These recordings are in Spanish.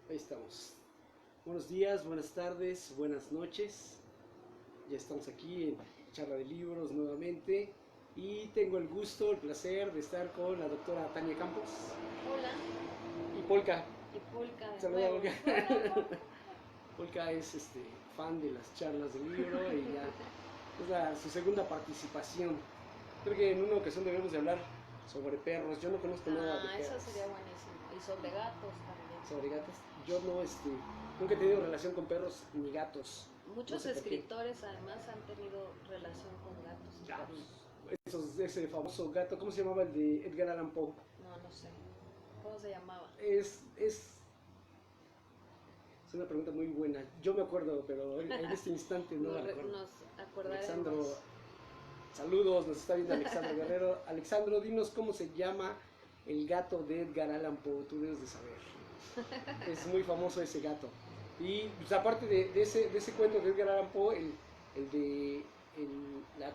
Ahí estamos. Buenos días, buenas tardes, buenas noches. Ya estamos aquí en Charla de Libros nuevamente y tengo el gusto, el placer de estar con la doctora Tania Campos Hola, y Polka. y Polka de Saluda, nuevo. Polka. Hola, Polka. Polka es fan de las charlas de libro y ya es su segunda participación. Creo que en una ocasión debemos de hablar sobre perros. Yo no conozco nada de Ah, eso perros. sería buenísimo. Y sobre gatos también. Sobre gatos. Yo no, nunca he tenido relación con perros ni gatos. No Muchos sé por qué. escritores además han tenido relación con gatos y Ah, perros. ese famoso gato, ¿cómo se llamaba el de Edgar Allan Poe? No, no sé. ¿Cómo se llamaba? Es una pregunta muy buena. Yo me acuerdo, pero en este instante no la recuerdo. Nos Alexandro, acordaremos. saludos, nos está viendo Alexandro Guerrero. Alexandro, dinos cómo se llama el gato de Edgar Allan Poe, tú debes de saber. Es muy famoso ese gato. Y pues, aparte de ese cuento de Edgar Allan Poe, el de la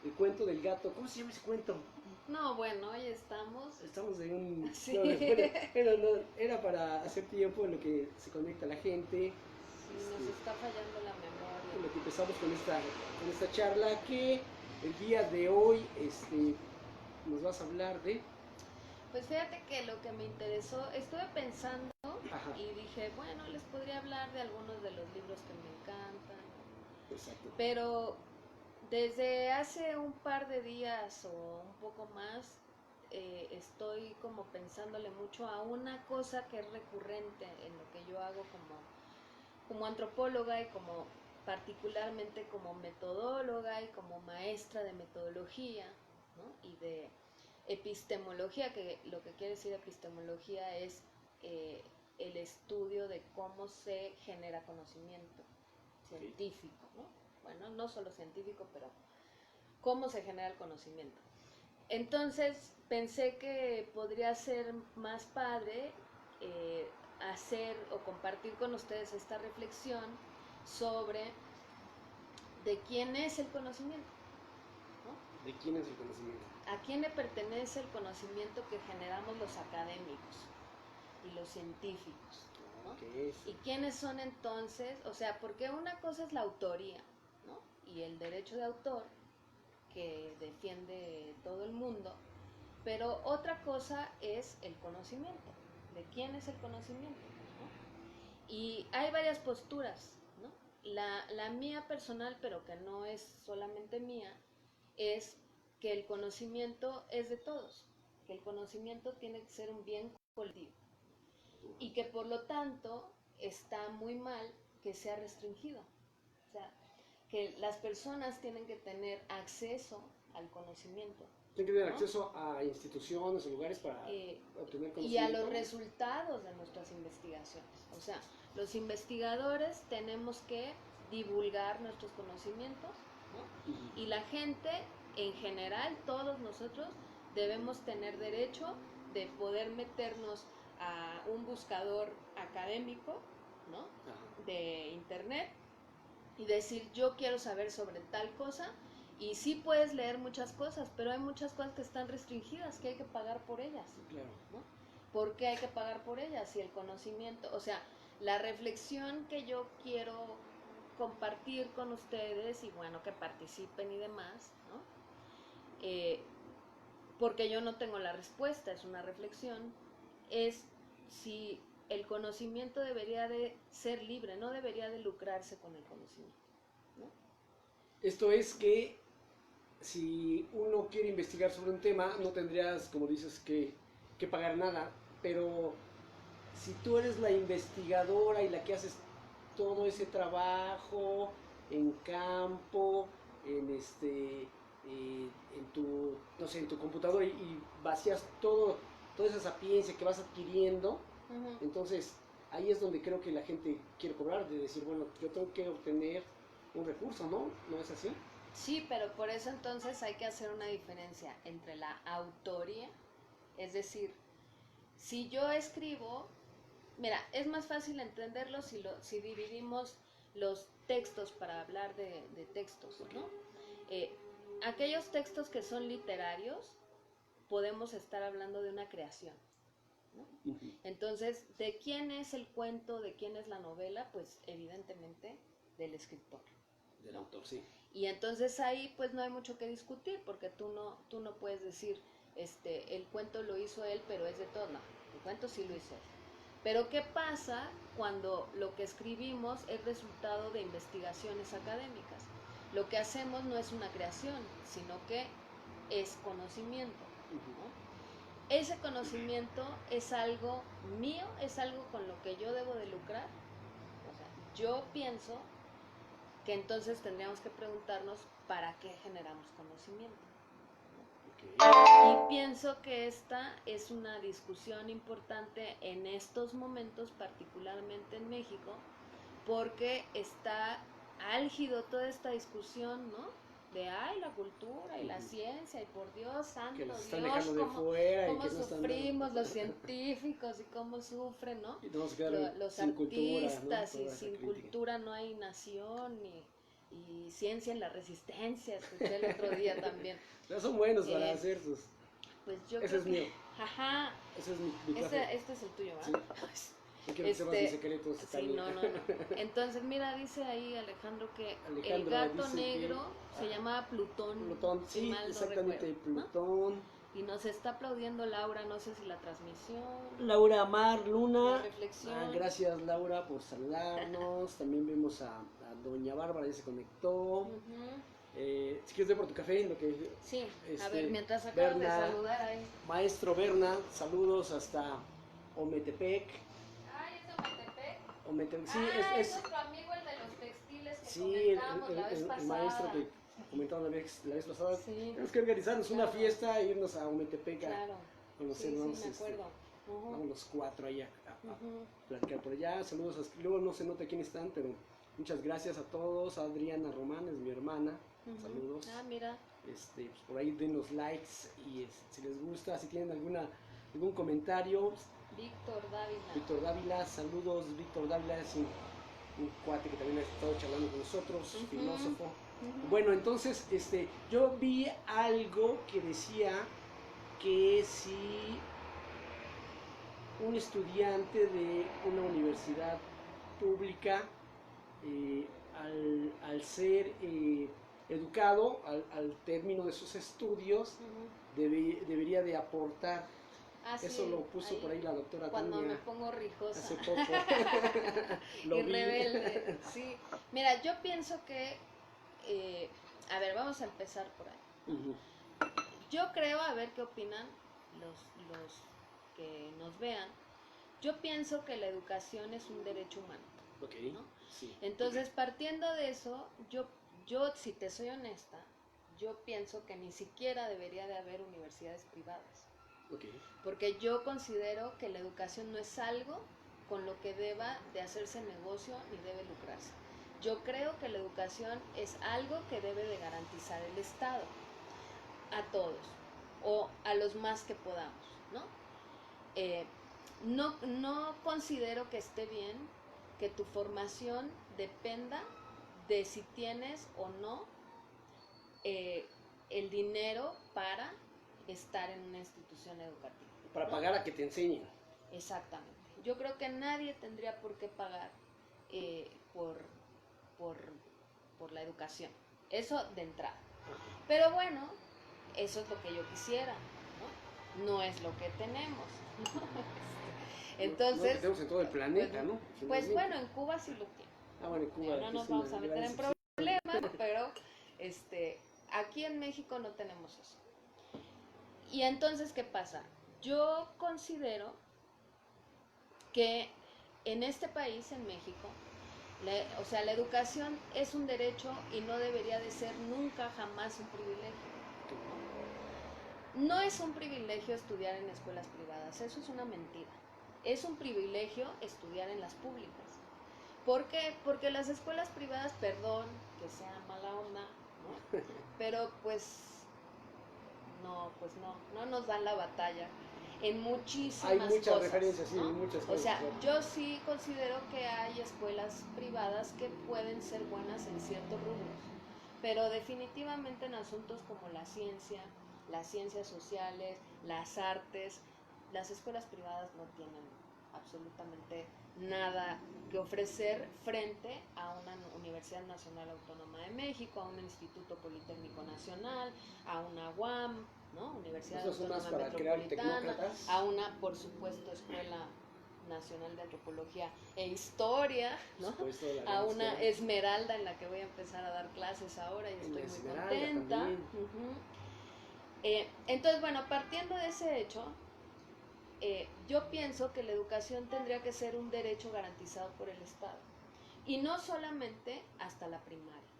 el cuento del gato. ¿Cómo se llama ese cuento? No, bueno, hoy estamos. Estamos en un... Sí. No, bueno, era para hacer tiempo en lo que se conecta la gente. Sí, nos está fallando la En lo memoria. que empezamos con esta charla, que el día de hoy nos vas a hablar de... Pues fíjate que lo que me interesó, estuve pensando Ajá, y dije, bueno, les podría hablar de algunos de los libros que me encantan, exacto. pero desde hace un par de días o un poco más, estoy como pensándole mucho a una cosa que es recurrente en lo que yo hago como antropóloga y como particularmente como metodóloga y como maestra de metodología, ¿no? Y de epistemología, que lo que quiere decir epistemología es eh, el estudio de cómo se genera conocimiento científico, ¿no? Bueno, no solo científico, pero cómo se genera el conocimiento. Entonces pensé que podría ser más padre hacer o compartir con ustedes esta reflexión sobre de quién es el conocimiento, ¿no? ¿De quién es el conocimiento? ¿A quién le pertenece el conocimiento que generamos los académicos y los científicos? ¿No? ¿Qué es? ¿Y quiénes son entonces? O sea, porque una cosa es la autoría, ¿no? Y el derecho de autor que defiende todo el mundo, pero otra cosa es el conocimiento. ¿De quién es el conocimiento? ¿No? Y hay varias posturas, ¿no? La mía personal, pero que no es solamente mía, es que el conocimiento es de todos, que el conocimiento tiene que ser un bien colectivo y que por lo tanto está muy mal que sea restringido. O sea, que las personas tienen que tener acceso al conocimiento, Tienen que tener ¿no? acceso a instituciones o lugares para Eh, obtener y a conocimiento. los resultados de nuestras investigaciones. O sea, los investigadores tenemos que divulgar nuestros conocimientos, ¿no? Y la gente en general, todos nosotros, debemos tener derecho de poder meternos a un buscador académico, ¿no? De internet y decir yo quiero saber sobre tal cosa y sí puedes leer muchas cosas, pero hay muchas cosas que están restringidas, que hay que pagar por ellas, Claro. ¿no? ¿Por qué hay que pagar por ellas? Si el conocimiento, o sea, la reflexión que yo quiero compartir con ustedes y bueno, que participen y demás, ¿no? Eh, porque yo no tengo la respuesta, es una reflexión, es si el conocimiento debería de ser libre, no debería de lucrarse con el conocimiento, ¿no? Esto es que si uno quiere investigar sobre un tema, no tendrías, como dices, que pagar nada, pero si tú eres la investigadora y la que haces todo ese trabajo en campo, en tu, no sé, en tu computadora y vacías toda esa sapiencia que vas adquiriendo, Uh-huh. entonces ahí es donde creo que la gente quiere cobrar, de decir, bueno, yo tengo que obtener un recurso, ¿no? ¿No es así? Sí, pero por eso entonces hay que hacer una diferencia entre la autoría, es decir, si yo escribo, mira, es más fácil entenderlo si dividimos los textos para hablar de textos, Ok. ¿no? Eh, aquellos textos que son literarios, podemos estar hablando de una creación, ¿no? Entonces, ¿de quién es el cuento, de quién es la novela? Pues evidentemente del escritor. Del autor, sí. Y entonces ahí pues no hay mucho que discutir, porque tú no puedes decir, el cuento lo hizo él, pero es de todo. No, el cuento sí lo hizo él. Pero ¿qué pasa cuando lo que escribimos es resultado de investigaciones académicas? Lo que hacemos no es una creación, sino que es conocimiento, ¿no? Ese conocimiento es algo mío, es algo con lo que yo debo de lucrar. O sea, yo pienso que entonces tendríamos que preguntarnos para qué generamos conocimiento. Y pienso que esta es una discusión importante en estos momentos, particularmente en México, porque está álgido toda esta discusión, ¿no? De, ay, la cultura y la ciencia, y por Dios, santo Que los están Dios, dejando de fuera y cómo que no están sufrimos los científicos y cómo sufren, ¿no? y nos quedaron Los sin cultura, artistas, ¿no? y sin cultura no hay nación, y ciencia en la resistencia, escuché el otro día también. Ya son buenos para hacer sus... Pues yo Ese creo es mío. Ajá. Ese es mi café. Este es el tuyo, ¿verdad? Sí. No quiero que sepas mis secretos. Sí, no. Entonces, mira, dice ahí Alejandro que el gato negro se llamaba Plutón. Plutón, si sí, mal no exactamente, recuerdo, Plutón. ¿no? Y nos está aplaudiendo Laura, no sé si la transmisión. Laura Mar Luna. La reflexión. Gracias, Laura, por saludarnos. También vemos a Doña Bárbara, ya se conectó. Si quieres ver por tu café, lo que... Sí, a ver, mientras acabas de saludar ahí. Maestro Berna, saludos hasta Ometepec. Ay, ¿es Ometepec? Ometepec, sí, es nuestro amigo el de los textiles que comentamos la vez pasada. El maestro que comentamos la vez pasada. Sí. Tenemos que organizarnos una fiesta e irnos a Ometepec a conocernos. Sí, me acuerdo. Vamos los 4 allá a platicar por allá. Saludos, luego no se nota quiénes están, pero muchas gracias a todos. Adriana Román es mi hermana. Saludos. Mira. Pues por ahí den los likes y si les gusta, si tienen algún comentario. Víctor Dávila, saludos. Víctor Dávila es un cuate que también ha estado charlando con nosotros, filósofo. Bueno, entonces yo vi algo que decía que si un estudiante de una universidad pública al ser educado al término de sus estudios debería de aportar. Eso lo puso ahí, por ahí la doctora cuando Tania. Me pongo rijosa. Hace poco. Y rebelde. Sí. Mira, yo pienso que a ver, vamos a empezar por ahí. Yo creo, a ver qué opinan los que nos vean. Yo pienso que la educación es un derecho humano. ¿No? Sí. Entonces, partiendo de eso, yo, si te soy honesta, yo pienso que ni siquiera debería de haber universidades privadas. Porque yo considero que la educación no es algo con lo que deba de hacerse negocio ni debe lucrarse. Yo creo que la educación es algo que debe de garantizar el Estado a todos o a los más que podamos, ¿no? No considero que esté bien que tu formación dependa de si tienes o no el dinero para estar en una institución educativa. Para pagar a que te enseñen. Exactamente. Yo creo que nadie tendría por qué pagar por la educación. Eso de entrada. Pero bueno, eso es lo que yo quisiera, ¿no? No es lo que tenemos. Entonces, no lo que tenemos en todo el planeta, ¿no? Pues bueno, en Cuba sí lo tiene. Bueno, en Cuba. No nos vamos a meter en problemas, pero aquí en México no tenemos eso. Y entonces, ¿qué pasa? Yo considero que en este país, en México, la educación es un derecho y no debería de ser nunca, jamás un privilegio. No es un privilegio estudiar en escuelas privadas, eso es una mentira. Es un privilegio estudiar en las públicas. ¿Por qué? Porque las escuelas privadas, perdón que sea mala onda, ¿no? Pero pues no nos dan la batalla en muchísimas cosas. Hay muchas referencias, sí, ¿no? muchas cosas. O sea, yo sí considero que hay escuelas privadas que pueden ser buenas en ciertos rubros, pero definitivamente en asuntos como la ciencia, las ciencias sociales, las artes, las escuelas privadas no tienen absolutamente nada que ofrecer frente a una Universidad Nacional Autónoma de México, a un Instituto Politécnico Nacional, a una UAM, ¿no? Universidad Autónoma Metropolitana, a una, por supuesto, Escuela Nacional de Antropología e Historia, ¿no? A una Esmeralda en la que voy a empezar a dar clases ahora y estoy muy contenta. Entonces, bueno, partiendo de ese hecho, yo pienso que la educación tendría que ser un derecho garantizado por el Estado. Y no solamente hasta la primaria,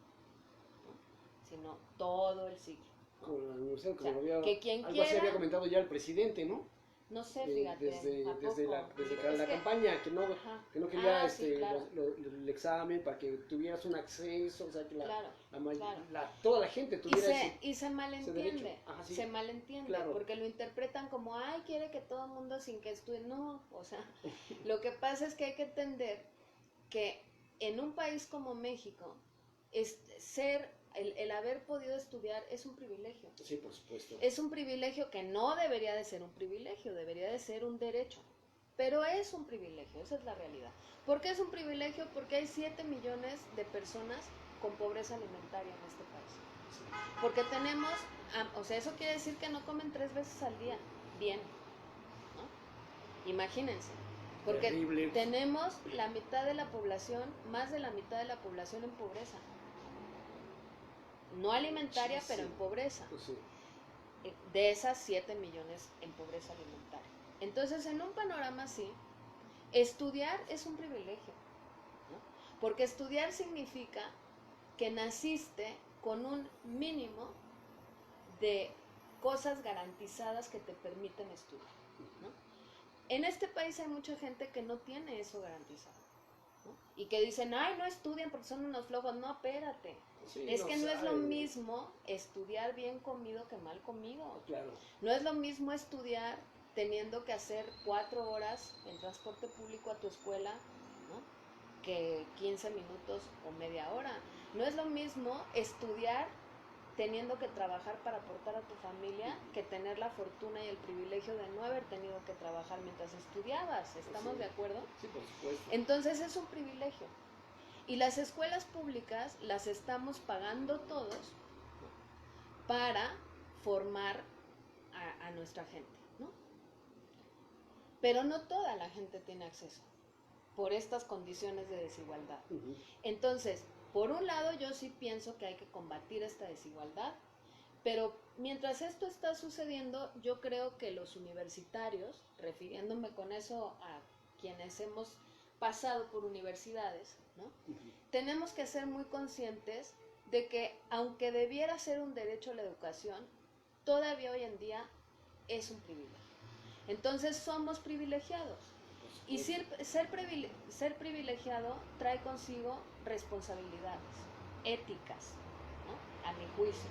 ¿no? Sino todo el ciclo. Con la universidad, o sea, había, que quien algo quiera, así había comentado ya el presidente, ¿no? No sé, fíjate. Desde la campaña, que no quería sí, claro. el examen para que tuvieras un acceso, o sea, que claro. toda la gente tuviera y se malentiende, sí. Se malentiende, claro. Porque lo interpretan como, ay, quiere que todo el mundo sin que estudie. No, o sea, lo que pasa es que hay que entender que en un país como México, el haber podido estudiar es un privilegio. Sí, por supuesto. Es un privilegio que no debería de ser un privilegio, debería de ser un derecho. Pero es un privilegio, esa es la realidad. ¿Por qué es un privilegio? Porque hay 7 millones de personas con pobreza alimentaria en este país. Sí. Porque tenemos, o sea, eso quiere decir que no comen 3 veces al día, bien, ¿no? Imagínense. Porque terrible. Tenemos la mitad de la población, más de la mitad de la población en pobreza. No alimentaria, sí, pero en pobreza. Pues sí. De esas 7 millones en pobreza alimentaria. Entonces, en un panorama así, estudiar es un privilegio, ¿no? Porque estudiar significa que naciste con un mínimo de cosas garantizadas que te permiten estudiar, ¿no? En este país hay mucha gente que no tiene eso garantizado, ¿no? Y que dicen, ay, no estudian porque son unos flojos. No, espérate. Sí, es que no es lo mismo estudiar bien comido que mal comido. Claro. No es lo mismo estudiar teniendo que hacer 4 horas en transporte público a tu escuela, ¿no? Que 15 minutos o media hora. No es lo mismo estudiar teniendo que trabajar para aportar a tu familia que tener la fortuna y el privilegio de no haber tenido que trabajar mientras estudiabas. ¿Estamos sí. de acuerdo? Sí, por supuesto. Entonces es un privilegio. Y las escuelas públicas las estamos pagando todos para formar a nuestra gente, ¿no? Pero no toda la gente tiene acceso por estas condiciones de desigualdad. Uh-huh. Entonces, por un lado, yo sí pienso que hay que combatir esta desigualdad, pero mientras esto está sucediendo, yo creo que los universitarios, refiriéndome con eso a quienes hemos pasado por universidades, ¿no? Uh-huh. Tenemos que ser muy conscientes de que aunque debiera ser un derecho a la educación, todavía hoy en día es un privilegio. Entonces somos privilegiados. Y ser privilegiado trae consigo responsabilidades éticas, ¿no? A mi juicio.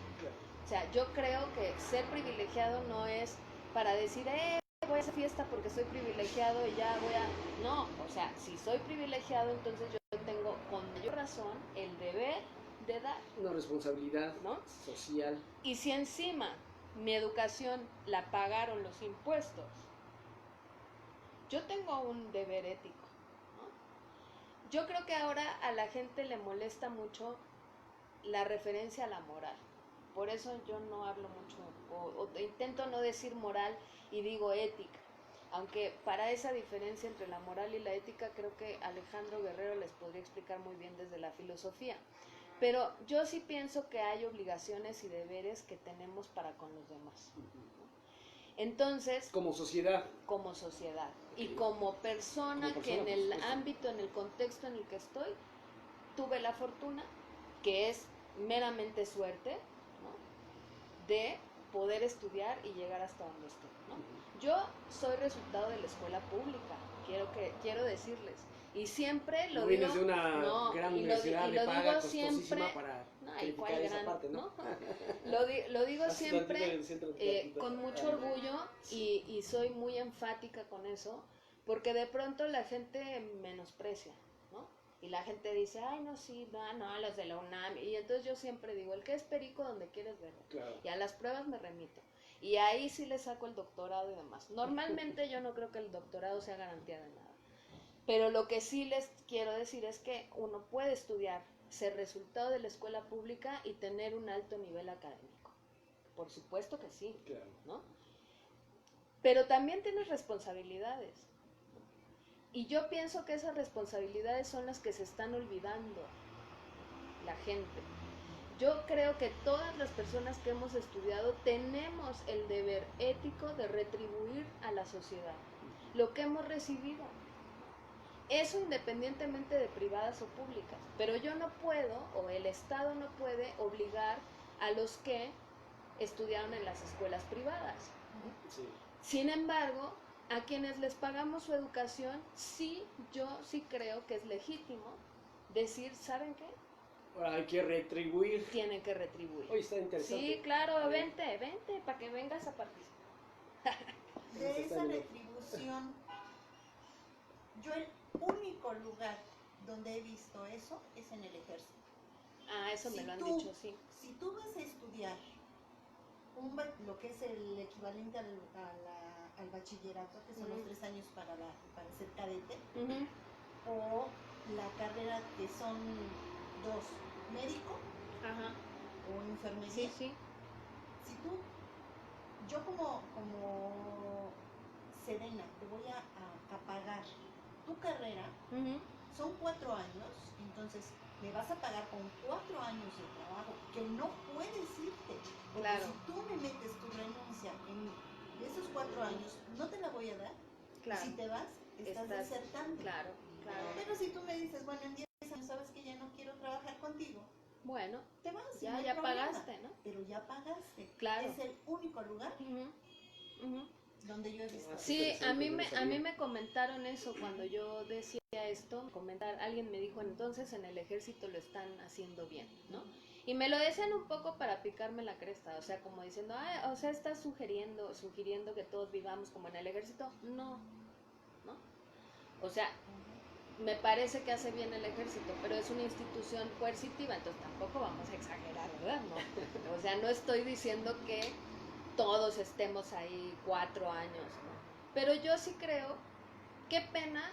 O sea, yo creo que ser privilegiado no es para decir, voy a hacer fiesta porque soy privilegiado y ya voy a... No, o sea, si soy privilegiado, entonces yo tengo con mayor razón el deber de dar. Una responsabilidad, ¿no? Social. Y si encima mi educación la pagaron los impuestos, yo tengo un deber ético, ¿no? Yo creo que ahora a la gente le molesta mucho la referencia a la moral. Por eso yo no hablo mucho, o intento no decir moral y digo ética. Aunque para esa diferencia entre la moral y la ética creo que Alejandro Guerrero les podría explicar muy bien desde la filosofía. Pero yo sí pienso que hay obligaciones y deberes que tenemos para con los demás. Entonces, como sociedad y como persona que en el ámbito, en el contexto en el que estoy, tuve la fortuna, que es meramente suerte, ¿no? De poder estudiar y llegar hasta donde estoy, ¿no? Yo soy resultado de la escuela pública, quiero decirles, y siempre lo digo. Vienes de una gran universidad de paga costosísima para calificar esa parte, ¿no? Lo digo siempre con mucho orgullo y soy muy enfática con eso, porque de pronto la gente menosprecia, ¿no? Y la gente dice, ay, no, sí, no, los de la UNAM. Y entonces yo siempre digo, el que es perico donde quieres verlo. Claro. Y a las pruebas me remito. Y ahí sí le saco el doctorado y demás. Normalmente yo no creo que el doctorado sea garantía de nada. Pero lo que sí les quiero decir es que uno puede estudiar, ser resultado de la escuela pública y tener un alto nivel académico. Por supuesto que sí, Claro. ¿no? Pero también tienes responsabilidades. Y yo pienso que esas responsabilidades son las que se están olvidando la gente. Yo creo que todas las personas que hemos estudiado tenemos el deber ético de retribuir a la sociedad lo que hemos recibido. Eso independientemente de privadas o públicas. Pero yo no puedo, o el Estado no puede, obligar a los que estudiaron en las escuelas privadas. Sí. Sin embargo, a quienes les pagamos su educación, yo sí creo que es legítimo decir, ¿saben qué? Ahora hay que retribuir. Tienen que retribuir. Hoy está interesante. Sí, claro, vente, para que vengas a participar. De esa retribución, yo el único lugar donde he visto eso es en el ejército. Ah, eso me lo han dicho, sí. Si tú vas a estudiar lo que es el equivalente al bachillerato, que son los 3 años para ser cadete, o la carrera que son 2, médico o enfermería. Sí. Si yo como Serena, te voy a pagar tu carrera, son 4 años, entonces me vas a pagar con 4 años de trabajo que no puedes irte. Porque claro. si tú me metes tu renuncia en esos 4 años, no te la voy a dar. Claro. Si te vas, estás desertando. Claro. Pero si tú me dices, bueno, en 10 años sabes que ya no quiero trabajar contigo, bueno, te vas. ya pagaste, ¿no? Pero ya pagaste. Claro. Es el único lugar donde yo he visto. Sí, a mí me comentaron eso cuando yo decía esto. Alguien me dijo, entonces en el ejército lo están haciendo bien, ¿no? Y me lo decían un poco para picarme la cresta, o sea, como diciendo, o sea, estás sugiriendo que todos vivamos como en el ejército. No. O sea, me parece que hace bien el ejército, pero es una institución coercitiva, entonces tampoco vamos a exagerar, ¿verdad? No. O sea, no estoy diciendo que todos estemos ahí 4 años, ¿no? Pero yo sí creo, qué pena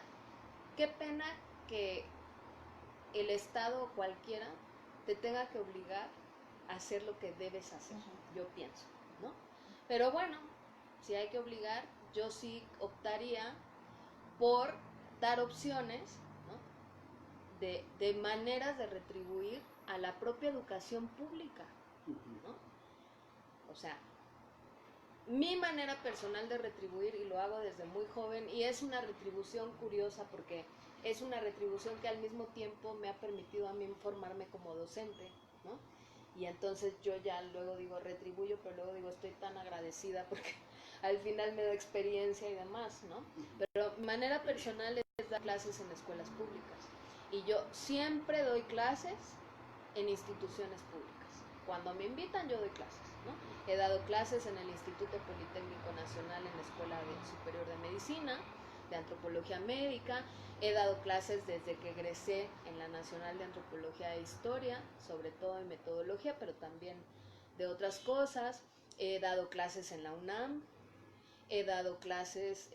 que el Estado o cualquiera te tenga que obligar a hacer lo que debes hacer, yo pienso, ¿no? Pero bueno, si hay que obligar, yo sí optaría por dar opciones, ¿no? de maneras de retribuir a la propia educación pública, ¿no? O sea, mi manera personal de retribuir, y lo hago desde muy joven, y es una retribución curiosa porque es una retribución que al mismo tiempo me ha permitido a mí formarme como docente, ¿no? Y entonces yo ya luego digo retribuyo, pero luego digo estoy tan agradecida porque al final me da experiencia y demás, ¿no? Pero mi manera personal es dar clases en escuelas públicas, y yo siempre doy clases en instituciones públicas. Cuando me invitan yo doy clases, ¿no? He dado clases en el Instituto Politécnico Nacional en la Escuela Superior de Medicina, de Antropología Médica. He dado clases desde que egresé en la Nacional de Antropología e Historia, sobre todo en metodología, pero también de otras cosas. He dado clases en la UNAM, he dado clases,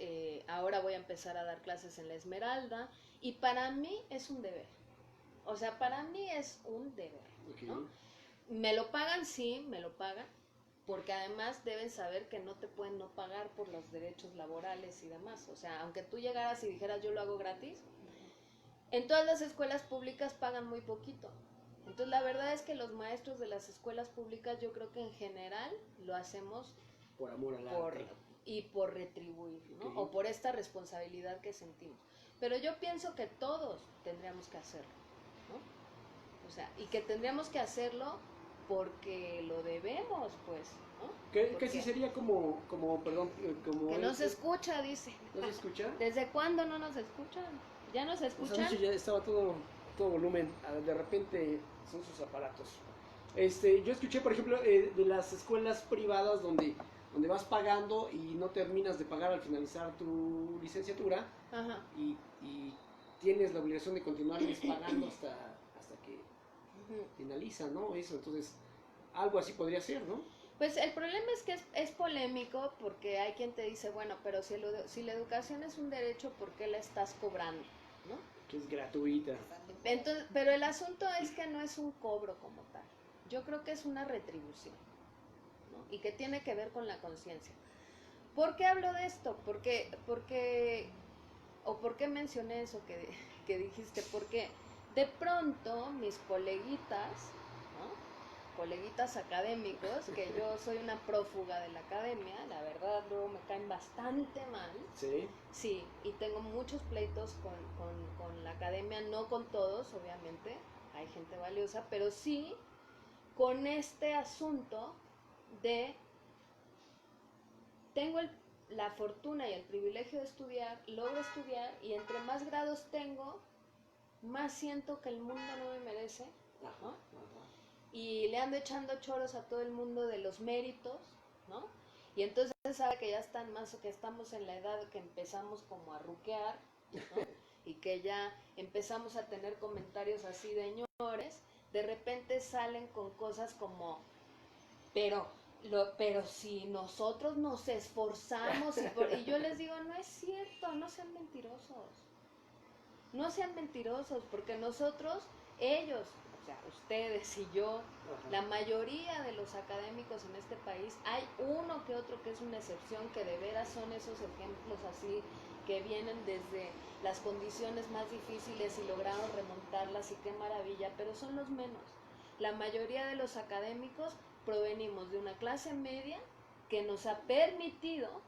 ahora voy a empezar a dar clases en la Esmeralda, y para mí es un deber. O sea, para mí es un deber, ¿no? ¿Me lo pagan? Sí, me lo pagan, porque además deben saber que no te pueden no pagar por los derechos laborales y demás. O sea, aunque tú llegaras y dijeras yo lo hago gratis, en todas las escuelas públicas pagan muy poquito. Entonces la verdad es que los maestros de las escuelas públicas yo creo que en general lo hacemos por amor al arte y por retribuir, ¿no? O por esta responsabilidad que sentimos. Pero yo pienso que todos tendríamos que hacerlo, ¿no? O sea, y que tendríamos que hacerlo porque lo debemos, pues, ¿no? Que sí sería como perdón, como... Que no se escucha, dice. ¿No se escucha? ¿Desde cuándo no nos escuchan? ¿Ya nos escuchan? Pues ya estaba todo volumen, de repente son sus aparatos. Yo escuché, por ejemplo, de las escuelas privadas donde vas pagando y no terminas de pagar al finalizar tu licenciatura. Ajá. Y tienes la obligación de continuarles pagando hasta que finaliza, ¿no? Eso, entonces, algo así podría ser, ¿no? Pues el problema es que es polémico porque hay quien te dice, bueno, pero si la educación es un derecho, ¿por qué la estás cobrando? ¿No? Que es gratuita. Entonces, pero el asunto es que no es un cobro como tal. Yo creo que es una retribución, ¿no? Y que tiene que ver con la conciencia. ¿Por qué hablo de esto? ¿Por qué mencioné eso que dijiste? Porque de pronto mis coleguitas, ¿no? Coleguitas académicos, que yo soy una prófuga de la academia, la verdad luego me caen bastante mal. ¿Sí? Sí, y tengo muchos pleitos con la academia, no con todos, obviamente, hay gente valiosa, pero sí con este asunto de tengo la fortuna y el privilegio de estudiar, logro estudiar y entre más grados tengo, más siento que el mundo no me merece, ¿no? Y le ando echando choros a todo el mundo de los méritos, ¿no? Y entonces sabe que ya están más, que estamos en la edad que empezamos como a ruquear, ¿no? Y que ya empezamos a tener comentarios así de ñores, de repente salen con cosas como, pero si nosotros nos esforzamos y yo les digo, no es cierto, no sean mentirosos. No sean mentirosos, porque nosotros, ellos, o sea, ustedes y yo, la mayoría de los académicos en este país, hay uno que otro que es una excepción, que de veras son esos ejemplos así, que vienen desde las condiciones más difíciles y lograron remontarlas y qué maravilla, pero son los menos. La mayoría de los académicos provenimos de una clase media que nos ha permitido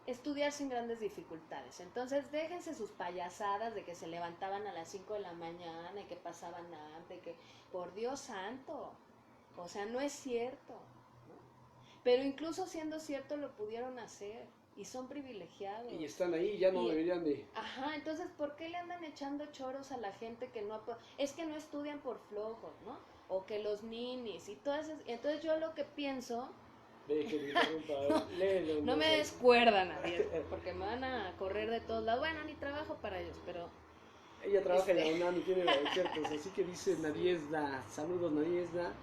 estudiar sin grandes dificultades. Entonces déjense sus payasadas de que se levantaban a las 5 de la mañana y que pasaban hambre, que por Dios santo, o sea, no es cierto, ¿no? Pero incluso siendo cierto lo pudieron hacer y son privilegiados. Y están ahí, ya no deberían de... Ajá, entonces ¿por qué le andan echando choros a la gente que no... Es que no estudian por flojos, ¿no? O que los ninis y todas esas... Entonces yo lo que pienso... No me descuerda nadie, porque me van a correr de todos lados. Bueno, ni trabajo para ellos, pero... Ella trabaja en la UNAM y tiene ciertos, así que dice Nadiesda, saludos Nadiesda,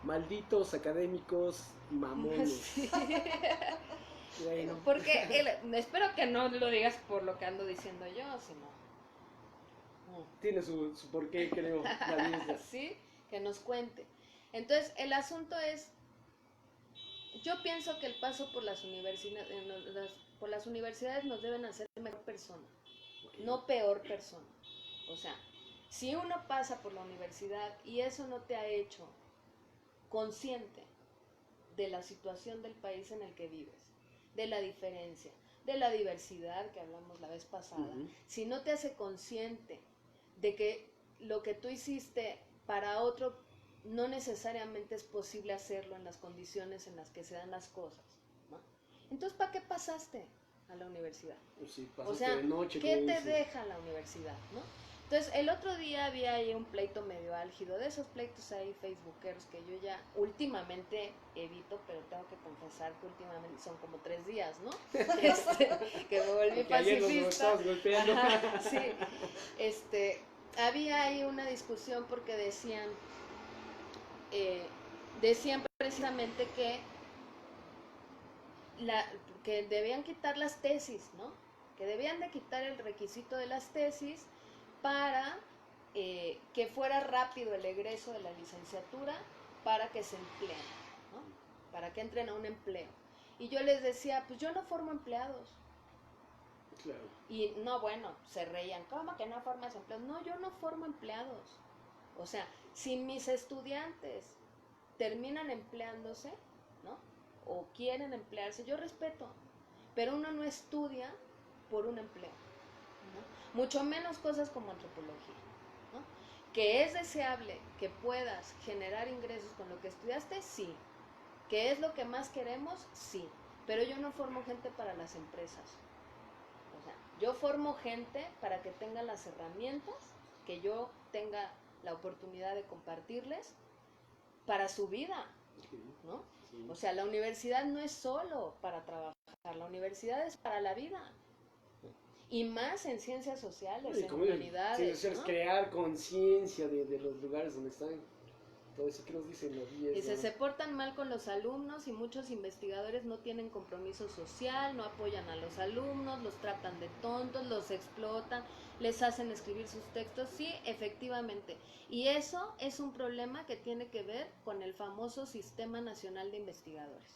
malditos académicos mamones. Sí. Bueno. Porque espero que no lo digas por lo que ando diciendo yo, sino... Tiene su porqué, creo, Nadiesda. Sí, que nos cuente. Entonces, el asunto es... Yo pienso que el paso por las universidades nos deben hacer mejor persona, no peor persona. O sea, si uno pasa por la universidad y eso no te ha hecho consciente de la situación del país en el que vives, de la diferencia, de la diversidad que hablamos la vez pasada, si no te hace consciente de que lo que tú hiciste para otro no necesariamente es posible hacerlo en las condiciones en las que se dan las cosas, ¿no? Entonces, ¿para qué pasaste a la universidad? Pues sí, o sea, de noche, ¿qué te deja la universidad, no? Entonces, el otro día había ahí un pleito medio álgido, de esos pleitos ahí facebookeros que yo ya últimamente evito, pero tengo que confesar que últimamente son como 3 días, ¿no? Que me volví pacifista. Ajá, sí. Había ahí una discusión porque decían precisamente que debían quitar las tesis, ¿no? Que debían de quitar el requisito de las tesis para que fuera rápido el egreso de la licenciatura para que se empleen, ¿no? Para que entren a un empleo. Y yo les decía, pues yo no formo empleados. Claro. Y no, bueno, se reían, ¿cómo que no formas empleados? No, yo no formo empleados. O sea, si mis estudiantes terminan empleándose, ¿no? O quieren emplearse, yo respeto, pero uno no estudia por un empleo, ¿no? Mucho menos cosas como antropología, ¿no? Que es deseable que puedas generar ingresos con lo que estudiaste, sí. Que es lo que más queremos, sí. Pero yo no formo gente para las empresas. O sea, yo formo gente para que tengan las herramientas, que yo tenga la oportunidad de compartirles para su vida, ¿no? Sí. O sea, la universidad no es solo para trabajar, la universidad es para la vida. Y más en ciencias sociales, en humanidades. Sí, ¿no? Crear conciencia de los lugares donde están. todo eso. ¿Qué nos dicen los 10? Dice, se portan mal con los alumnos y muchos investigadores no tienen compromiso social, no apoyan a los alumnos, los tratan de tontos, los explotan, les hacen escribir sus textos. Sí, efectivamente. Y eso es un problema que tiene que ver con el famoso Sistema Nacional de Investigadores.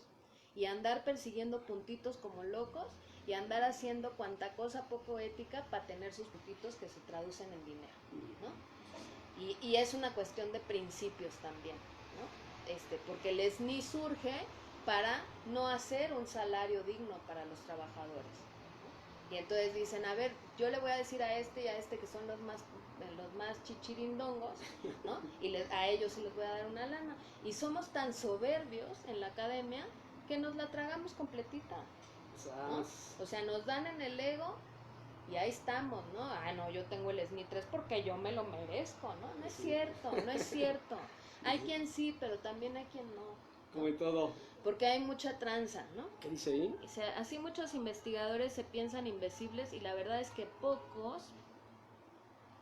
Y andar persiguiendo puntitos como locos y andar haciendo cuanta cosa poco ética para tener sus puntitos que se traducen en dinero, ¿no? Y es una cuestión de principios también, ¿no? Porque el SNI surge para no hacer un salario digno para los trabajadores, ¿no? Y entonces dicen, a ver, yo le voy a decir a este y a este que son los más chichirindongos, ¿no? Y a ellos sí les voy a dar una lana. Y somos tan soberbios en la academia que nos la tragamos completita, ¿no? O sea, nos dan en el ego. Y ahí estamos, ¿no? Ah, no, yo tengo el SNI 3 porque yo me lo merezco, ¿no? No es cierto, no es cierto. Hay quien sí, pero también hay quien no. Como en todo. Porque hay mucha tranza, ¿no? ¿Qué dice ahí? O sea, así muchos investigadores se piensan invisibles y la verdad es que pocos.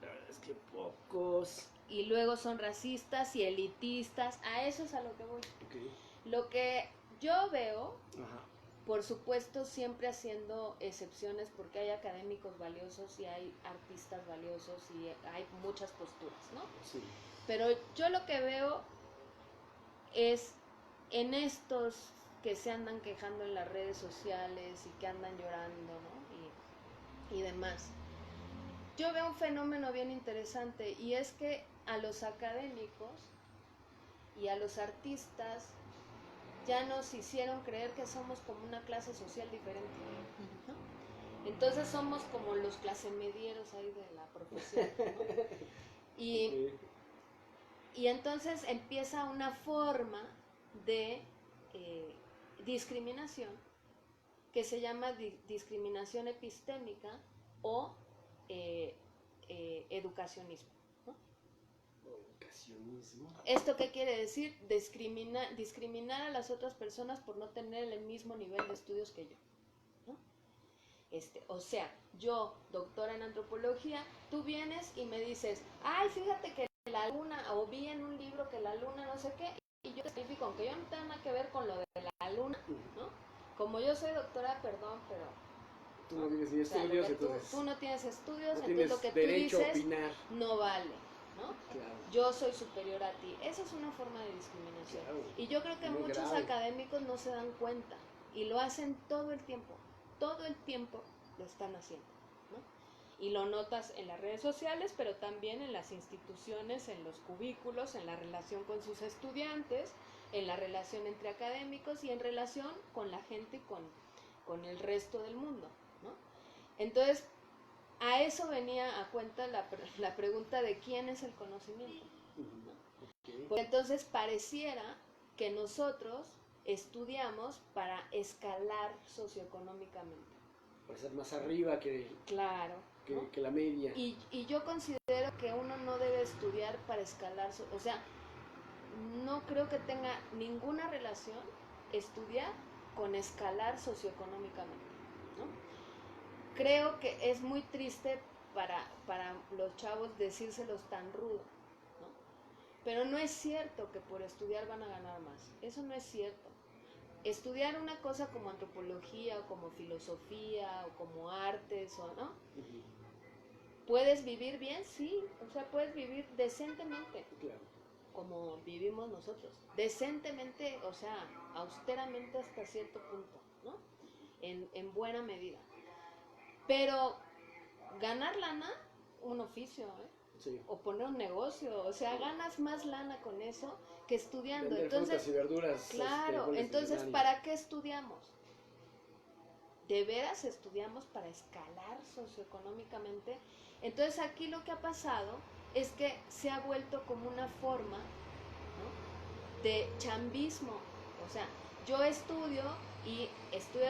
La verdad es que pocos. Y luego son racistas y elitistas. A eso es a lo que voy. Okay. Lo que yo veo... Ajá. Por supuesto, siempre haciendo excepciones porque hay académicos valiosos y hay artistas valiosos y hay muchas posturas, ¿no? Sí. Pero yo lo que veo es en estos que se andan quejando en las redes sociales y que andan llorando, ¿no? Y demás. Yo veo un fenómeno bien interesante y es que a los académicos y a los artistas ya nos hicieron creer que somos como una clase social diferente, ¿no? Entonces somos como los clase medieros ahí de la profesión, ¿no? Y entonces empieza una forma de discriminación que se llama discriminación epistémica o educacionismo. ¿Esto qué quiere decir? Discriminar a las otras personas por no tener el mismo nivel de estudios que yo, ¿no? O sea, yo, doctora en antropología, tú vienes y me dices, ay, fíjate que la luna, o vi en un libro que la luna no sé qué, y yo te explico, aunque yo no tengo nada que ver con lo de la luna, ¿no? Como yo soy doctora, perdón, pero... Tú no tienes ni estudios, entonces... Tú no tienes estudios, no entonces lo que tú dices a opinar. No vale, ¿no? Claro. Yo soy superior a ti. Esa es una forma de discriminación. Claro. Y yo creo que muchos académicos no se dan cuenta y lo hacen todo el tiempo lo están haciendo, ¿no? Y lo notas en las redes sociales, pero también en las instituciones, en los cubículos, en la relación con sus estudiantes, en la relación entre académicos y en relación con la gente y con el resto del mundo, ¿no? Entonces, a eso venía a cuenta la pregunta de quién es el conocimiento, ¿no? Okay. Porque entonces pareciera que nosotros estudiamos para escalar socioeconómicamente. Para ser más arriba que, claro, ¿no? que la media. Y yo considero que uno no debe estudiar para escalar, o sea, no creo que tenga ninguna relación estudiar con escalar socioeconómicamente, ¿no? Creo que es muy triste para los chavos decírselos tan rudo, ¿no? Pero no es cierto que por estudiar van a ganar más. Eso no es cierto. Estudiar una cosa como antropología o como filosofía o como artes o no, ¿puedes vivir bien? Sí, o sea, puedes vivir decentemente, claro, como vivimos nosotros, decentemente, o sea, austeramente hasta cierto punto, ¿no? En buena medida. Pero ganar lana, un oficio, ¿eh? Sí. O poner un negocio, o sea, ganas más lana con eso que estudiando. Vender entonces, frutas y verduras. Claro, entonces, ¿para qué estudiamos? ¿De veras estudiamos para escalar socioeconómicamente? Entonces aquí lo que ha pasado es que se ha vuelto como una forma, ¿no?, de chambismo. O sea, yo estudio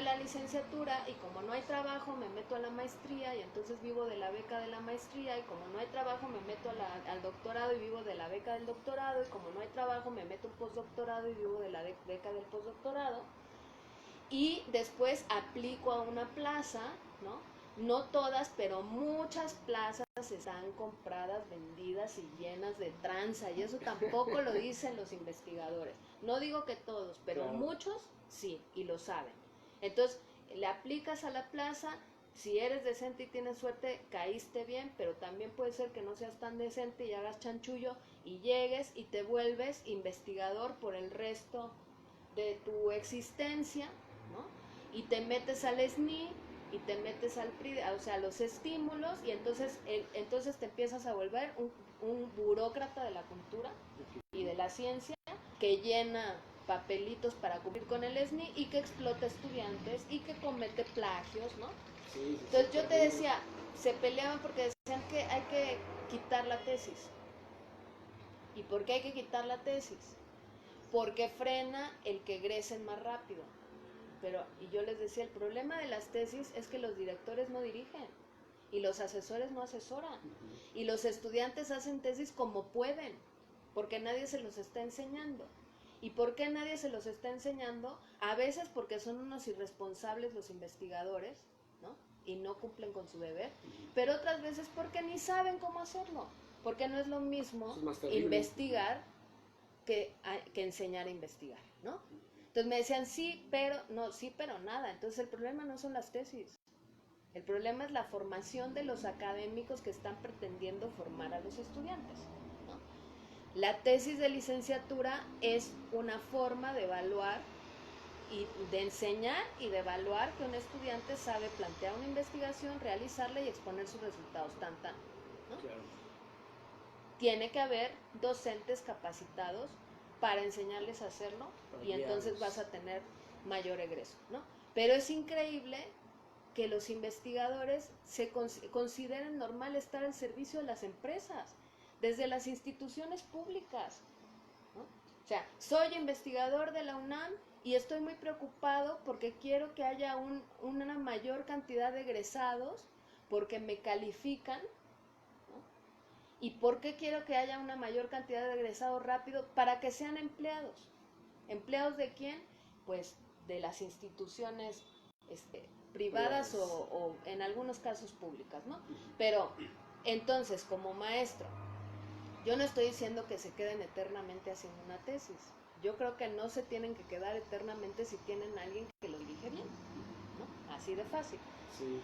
la licenciatura y como no hay trabajo me meto a la maestría y entonces vivo de la beca de la maestría y como no hay trabajo me meto al doctorado y vivo de la beca del doctorado y como no hay trabajo me meto a un postdoctorado y vivo de la beca del postdoctorado y después aplico a una plaza, ¿no? no todas, pero muchas plazas están compradas, vendidas y llenas de tranza, y eso tampoco lo dicen los investigadores. No digo que todos, pero Claro. muchos sí, y lo saben. Entonces, le aplicas a la plaza, si eres decente y tienes suerte, caíste bien, pero también puede ser que no seas tan decente y hagas chanchullo y llegues y te vuelves investigador por el resto de tu existencia, ¿no? Y te metes al SNI y te metes al PRI, o sea, los estímulos, y entonces te empiezas a volver un burócrata de la cultura y de la ciencia que llena papelitos para cumplir con el SNI y que explota estudiantes y que comete plagios, ¿no? Sí, Entonces yo te decía, se peleaban porque decían que hay que quitar la tesis. ¿Y por qué hay que quitar la tesis? Porque frena el que egresen más rápido. Y yo les decía, el problema de las tesis es que los directores no dirigen y los asesores no asesoran y los estudiantes hacen tesis como pueden, porque nadie se los está enseñando. ¿Y por qué nadie se los está enseñando? A veces porque son unos irresponsables los investigadores, ¿no? Y no cumplen con su deber, pero otras veces porque ni saben cómo hacerlo, porque no es lo mismo investigar que enseñar a investigar, ¿no? Entonces me decían, sí, pero nada. Entonces el problema no son las tesis. El problema es la formación de los académicos que están pretendiendo formar a los estudiantes, ¿no? La tesis de licenciatura es una forma de evaluar y de enseñar y de evaluar que un estudiante sabe plantear una investigación, realizarla y exponer sus resultados, ¿no? Claro. Tiene que haber docentes capacitados para enseñarles a hacerlo y entonces vas a tener mayor egreso, ¿no? Pero es increíble que los investigadores se consideren normal estar al servicio de las empresas, desde las instituciones públicas, ¿no? O sea, soy investigador de la UNAM y estoy muy preocupado porque quiero que haya una mayor cantidad de egresados porque me califican. ¿Y por qué quiero que haya una mayor cantidad de egresados rápido? Para que sean empleados. ¿Empleados de quién? Pues de las instituciones privadas o en algunos casos públicas, ¿no? Pero entonces, como maestro, yo no estoy diciendo que se queden eternamente haciendo una tesis. Yo creo que no se tienen que quedar eternamente si tienen a alguien que lo dirige bien, ¿no? Así de fácil. Sí.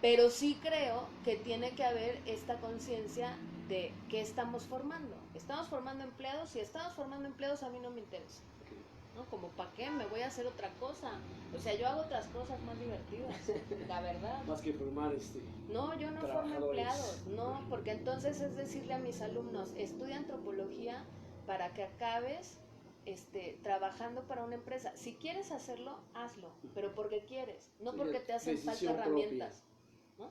Pero sí creo que tiene que haber esta conciencia de qué estamos formando. ¿Estamos formando empleados? Si estamos formando empleados, a mí no me interesa, ¿no? Como, ¿para qué? Me voy a hacer otra cosa. O sea, yo hago otras cosas más divertidas, la verdad. Más que formar No, yo no formo empleados, no, porque entonces es decirle a mis alumnos, estudia antropología para que acabes trabajando para una empresa. Si quieres hacerlo, hazlo, pero porque quieres, no porque te hacen falta herramientas, ¿no?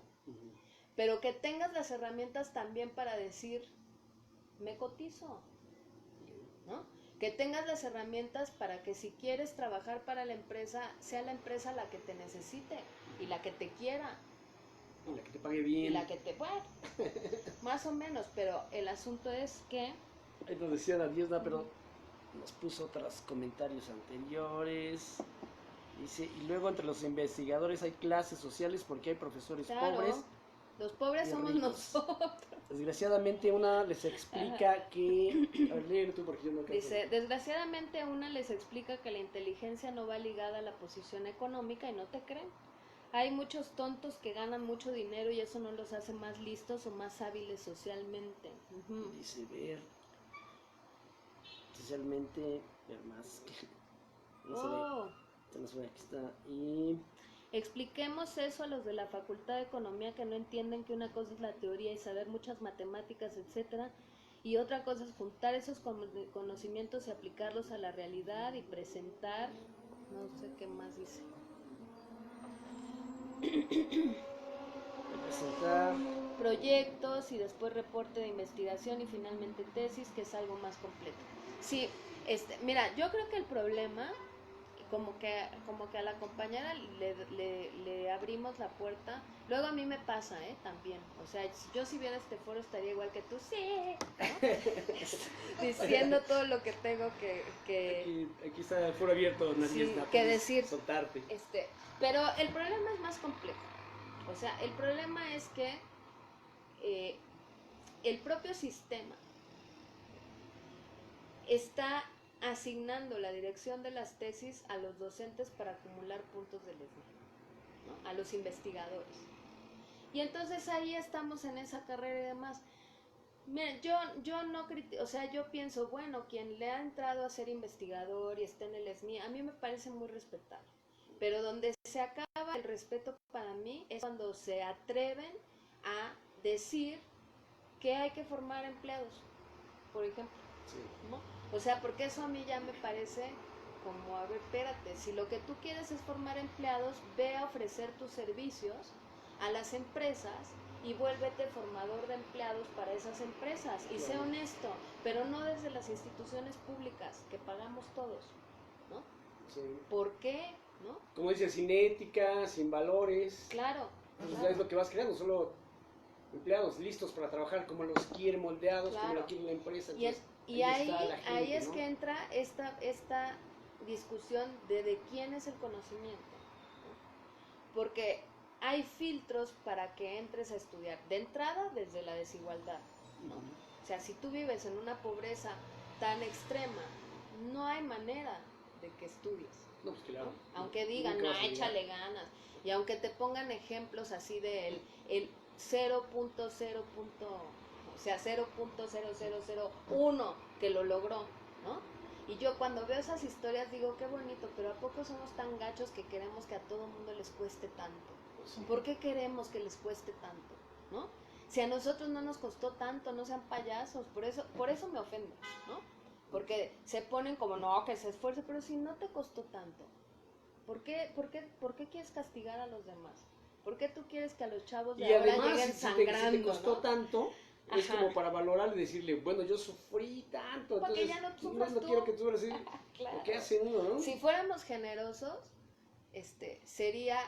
Pero que tengas las herramientas también para decir, me cotizo, ¿no? Que tengas las herramientas para que si quieres trabajar para la empresa, sea la empresa la que te necesite y la que te quiera. Y la que te pague bien. Y la que te... Bueno, más o menos, pero el asunto es que... Ahí nos decía la Diosda, pero nos puso otros comentarios anteriores. Dice, y luego entre los investigadores hay clases sociales porque hay profesores pobres. Los pobres somos ricos. nosotros. Desgraciadamente una les explica que... A ver, léelo tú porque yo no alcanzo. Dice, desgraciadamente una les explica que la inteligencia no va ligada a la posición económica y no te creen. Hay muchos tontos que ganan mucho dinero y eso no los hace más listos o más hábiles socialmente. Dice, ver... Socialmente, ver más que... No se ve. Se nos ve, aquí está. Y... Expliquemos eso a los de la Facultad de Economía que no entienden que una cosa es la teoría y saber muchas matemáticas, etcétera, y otra cosa es juntar esos conocimientos y aplicarlos a la realidad y presentar, no sé qué más dice. Presentar proyectos y después reporte de investigación y finalmente tesis, que es algo más completo. Sí, mira, yo creo que el problema, como que a la compañera le abrimos la puerta. Luego a mí me pasa, también. O sea, yo si viera este foro estaría igual que tú, sí, ¿no? Diciendo todo lo que tengo que aquí está el foro abierto, Nadie sí, que decir. Soltarte. Pero el problema es más complejo. O sea, el problema es que el propio sistema está asignando la dirección de las tesis a los docentes para acumular puntos del SNI, ¿no? A los investigadores. Y entonces ahí estamos en esa carrera y demás. Miren, yo no critico, o sea, yo pienso, bueno, quien le ha entrado a ser investigador y está en el SNI, a mí me parece muy respetable. Pero donde se acaba el respeto para mí es cuando se atreven a decir que hay que formar empleados, por ejemplo. Sí. ¿No? O sea, porque eso a mí ya me parece como, a ver, espérate, si lo que tú quieres es formar empleados, ve a ofrecer tus servicios a las empresas y vuélvete formador de empleados para esas empresas y sé honesto, pero no desde las instituciones públicas que pagamos todos, ¿no? Sí. ¿Por qué? ¿No? Como dices, sin ética, sin valores. Claro. Pues claro. es lo que vas creando, solo empleados listos para trabajar como los quieren, moldeados, como lo quiere la empresa. Entonces, y ahí está la gente, ahí es ¿no? que entra esta discusión de quién es el conocimiento, ¿no? Porque hay filtros para que entres a estudiar. De entrada, desde la desigualdad, ¿no? O sea, si tú vives en una pobreza tan extrema, no hay manera de que estudies. No, pues claro. ¿No? Aunque digan, Nunca vas a llegar. échale ganas. Y aunque te pongan ejemplos así de el 0.0, o sea, 0.0001 que lo logró, ¿no? Y yo cuando veo esas historias digo, qué bonito, pero ¿a poco somos tan gachos que queremos que a todo mundo les cueste tanto? Sí. ¿Por qué queremos que les cueste tanto? ¿No? Si a nosotros no nos costó tanto, no sean payasos, por eso me ofendo, ¿no? Porque se ponen como, no, que se esfuerce, pero si no te costó tanto, ¿por qué quieres castigar a los demás? ¿Por qué tú quieres que a los chavos de Y ahora además, lleguen si sangrando, te costó ¿no? tanto, es Ajá. como para valorar y decirle, bueno, yo sufrí tanto, Para que entonces ya no sufras no tú. quiero que tú así. Claro. ¿Qué hace uno, no? Si fuéramos generosos, sería,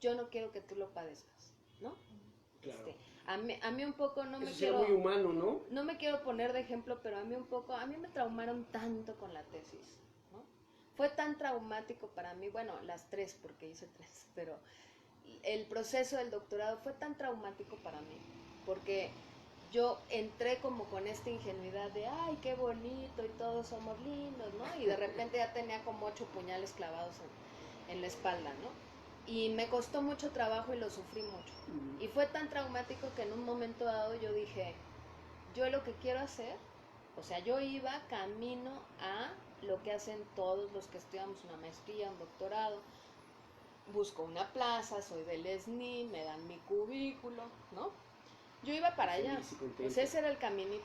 yo no quiero que tú lo padezcas, ¿no? Claro. A mí un poco no Eso me sería quiero... muy humano, ¿no? No me quiero poner de ejemplo, pero a mí me traumaron tanto con la tesis, ¿no? Fue tan traumático para mí, bueno, las 3, porque hice 3, pero el proceso del doctorado fue tan traumático para mí, porque yo entré como con esta ingenuidad de, ay, qué bonito y todos somos lindos, ¿no? Y de repente ya tenía como 8 puñales clavados en la espalda, ¿no? Y me costó mucho trabajo y lo sufrí mucho. Y fue tan traumático que en un momento dado yo dije, yo lo que quiero hacer, o sea, yo iba camino a lo que hacen todos los que estudiamos una maestría, un doctorado, busco una plaza, soy del SNI, me dan mi cubículo, ¿no? Yo iba para allá, pues ese era el caminito.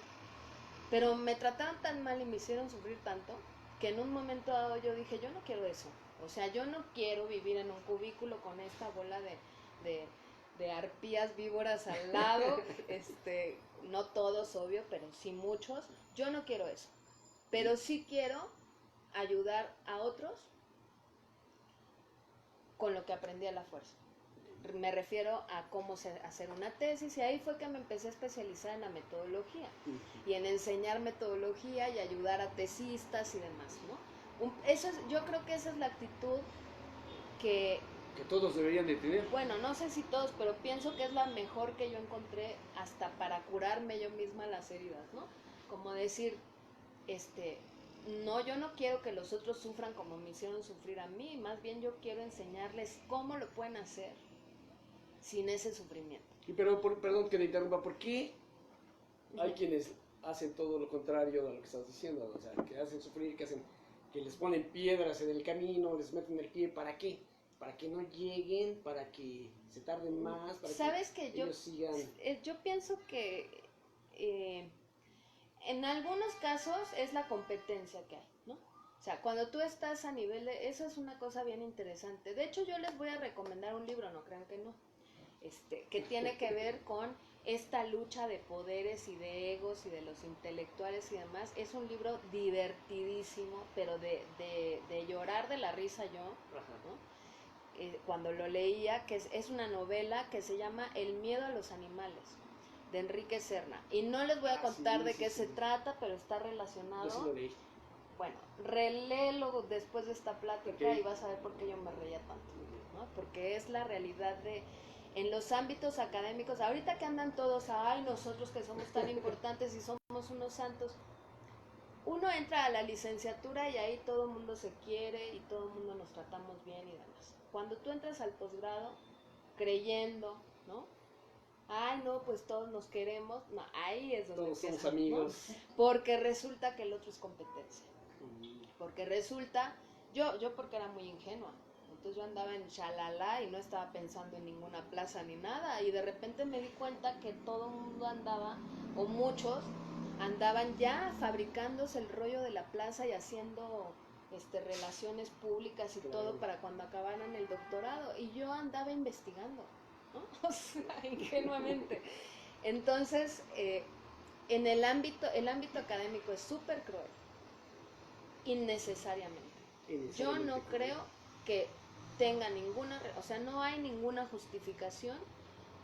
Pero me trataron tan mal y me hicieron sufrir tanto que en un momento dado yo dije, yo no quiero eso. O sea, yo no quiero vivir en un cubículo con esta bola de arpías víboras al lado, no todos, obvio, pero sí muchos. Yo no quiero eso. Pero sí quiero ayudar a otros con lo que aprendí a la fuerza. Me refiero a cómo hacer una tesis y ahí fue que me empecé a especializar en la metodología y en enseñar metodología y ayudar a tesistas y demás, ¿no? Yo creo que esa es la actitud que todos deberían de tener. Bueno, no sé si todos, pero pienso que es la mejor que yo encontré hasta para curarme yo misma las heridas, ¿no? Como decir, no, yo no quiero que los otros sufran como me hicieron sufrir a mí, más bien yo quiero enseñarles cómo lo pueden hacer sin ese sufrimiento. Pero, perdón que te interrumpa, ¿por qué hay quienes hacen todo lo contrario de lo que estás diciendo? O sea, que hacen sufrir, que les ponen piedras en el camino, les meten el pie, ¿para qué? Para que no lleguen, para que se tarden más, para ¿Sabes que ellos sigan. Yo pienso que en algunos casos es la competencia que hay, ¿no? O sea, cuando tú estás a nivel de... Eso es una cosa bien interesante. De hecho, yo les voy a recomendar un libro, no crean que no, que tiene que ver con esta lucha de poderes y de egos y de los intelectuales y demás. Es un libro divertidísimo, pero de llorar de la risa yo, ¿no? Cuando lo leía, que es una novela que se llama El miedo a los animales, de Enrique Serna. Y no les voy a contar de qué se trata, pero está relacionado. Yo sí lo leí. Bueno, reléelo después de esta plática y vas a ver por qué yo me reía tanto, ¿no? Porque es la realidad de... en los ámbitos académicos, ahorita que andan todos, ay, nosotros que somos tan importantes y somos unos santos, uno entra a la licenciatura y ahí todo el mundo se quiere y todo el mundo nos tratamos bien y demás. Cuando tú entras al posgrado, creyendo, ¿no? Ay, no, pues todos nos queremos, no, ahí es donde Todos somos empieza, amigos. ¿no? Porque resulta que el otro es competencia. Porque resulta, yo porque era muy ingenua, entonces yo andaba en shalala y no estaba pensando en ninguna plaza ni nada, y de repente me di cuenta que todo el mundo andaba, o muchos, andaban ya fabricándose el rollo de la plaza y haciendo relaciones públicas y todo para cuando acabaran el doctorado, y yo andaba investigando, ¿no? O sea, ingenuamente. Entonces, en el ámbito académico es súper cruel, innecesariamente. Yo no creo que tenga ninguna, o sea, no hay ninguna justificación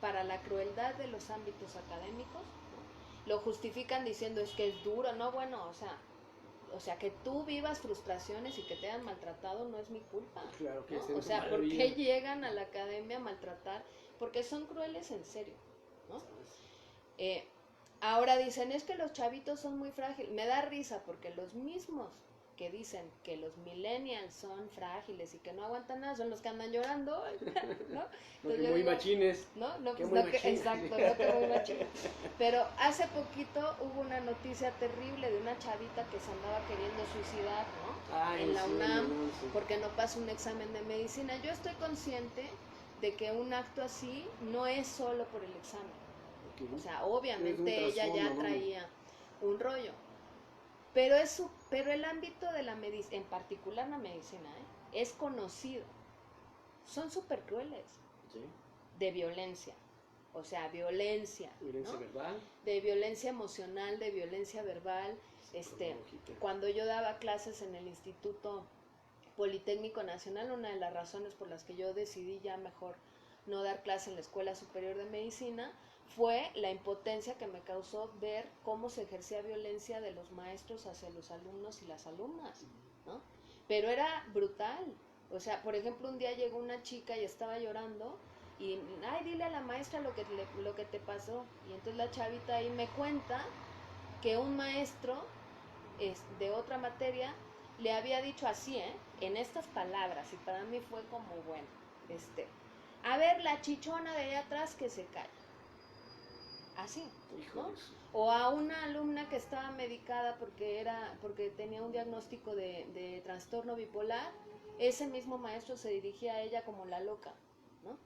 para la crueldad de los ámbitos académicos, ¿no? Lo justifican diciendo es que es duro, no, bueno, o sea, que tú vivas frustraciones y que te hayan maltratado no es mi culpa. Claro que ¿no? O sea, ¿por qué llegan a la academia a maltratar? Porque son crueles en serio, ¿no? Ahora dicen, es que los chavitos son muy frágiles. Me da risa porque los mismos que dicen que los millennials son frágiles y que no aguantan nada son los que andan llorando, ¿no? Porque muy machines. No, pues no que, exacto, no que muy machines. Pero hace poquito hubo una noticia terrible de una chavita que se andaba queriendo suicidar, ¿no? En la UNAM, porque no pasó un examen de medicina. Yo estoy consciente de que un acto así no es solo por el examen. O sea, obviamente ella ya traía un rollo. Pero el ámbito de la medicina, en particular la medicina, es conocido. Son súper crueles. ¿Sí? De violencia. O sea, violencia. Violencia, ¿no? Verbal. De violencia emocional, de violencia verbal. Cuando yo daba clases en el Instituto Politécnico Nacional, una de las razones por las que yo decidí ya mejor no dar clase en la Escuela Superior de Medicina fue la impotencia que me causó ver cómo se ejercía violencia de los maestros hacia los alumnos y las alumnas, ¿no? Pero era brutal. O sea, por ejemplo, un día llegó una chica y estaba llorando y, ay, dile a la maestra lo que te pasó. Y entonces la chavita ahí me cuenta que un maestro de otra materia le había dicho así, en estas palabras, y para mí fue como, bueno, a ver, la chichona de allá atrás que se calle. Así, ¿no? O a una alumna que estaba medicada porque tenía un diagnóstico de trastorno bipolar, ese mismo maestro se dirigía a ella como la loca, ¿no?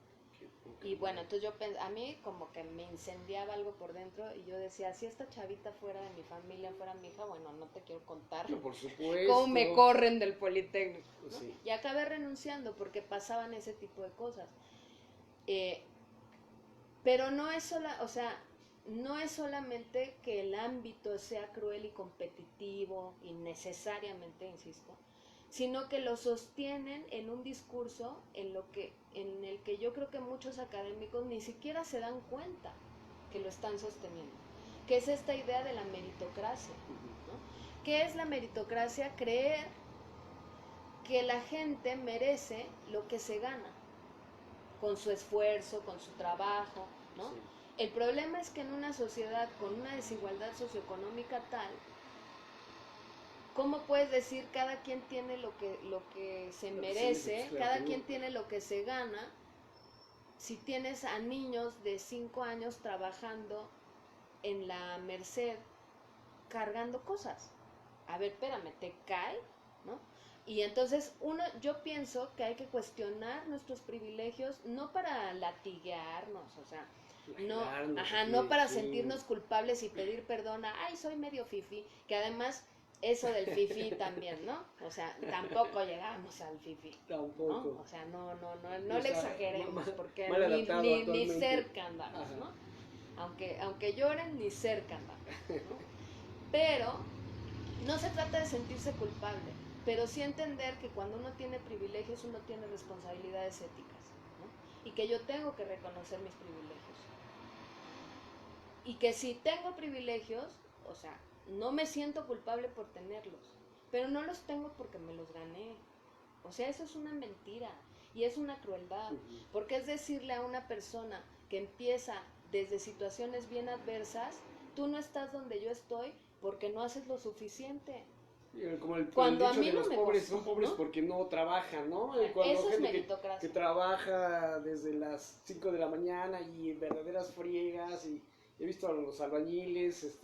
Y bueno, entonces a mí como que me incendiaba algo por dentro y yo decía, si esta chavita fuera de mi familia, fuera mi hija, bueno, no te quiero contar. No, por supuesto. Cómo me corren del Politécnico, ¿no? Sí. Y acabé renunciando porque pasaban ese tipo de cosas. Pero no es no es solamente que el ámbito sea cruel y competitivo, innecesariamente, insisto, sino que lo sostienen en un discurso en el que yo creo que muchos académicos ni siquiera se dan cuenta que lo están sosteniendo, que es esta idea de la meritocracia, ¿no? ¿Qué es la meritocracia? Creer que la gente merece lo que se gana, con su esfuerzo, con su trabajo, ¿no? Sí. El problema es que en una sociedad con una desigualdad socioeconómica tal, ¿cómo puedes decir cada quien tiene lo que se merece, cada quien tiene lo que se gana, si tienes a niños de 5 años trabajando en la Merced cargando cosas? A ver, espérame, ¿te cae? ¿No? Y entonces yo pienso que hay que cuestionar nuestros privilegios, no para latiguearnos, o sea, no para sentirnos culpables y pedir perdón ay, soy medio fifi, que además eso del fifi también, ¿no? O sea, tampoco llegamos al fifi. Tampoco. ¿no? O sea, no le exageremos, porque ni cerca andamos, ¿no? Aunque lloren, ni cerca andamos, ¿no? Pero no se trata de sentirse culpable, pero sí entender que cuando uno tiene privilegios, uno tiene responsabilidades éticas, ¿no? Y que yo tengo que reconocer mis privilegios. Y que si tengo privilegios, o sea, no me siento culpable por tenerlos, pero no los tengo porque me los gané. O sea, eso es una mentira. y es una crueldad, porque es decirle a una persona que empieza desde situaciones bien adversas, tú no estás donde yo estoy porque no haces lo suficiente. Como el Cuando a dicho mí de no los me pobres costó, son pobres ¿no? porque no trabajan, ¿no? Eso es gente meritocracia. que trabaja desde las 5 de la mañana y en verdaderas friegas, y he visto a los albañiles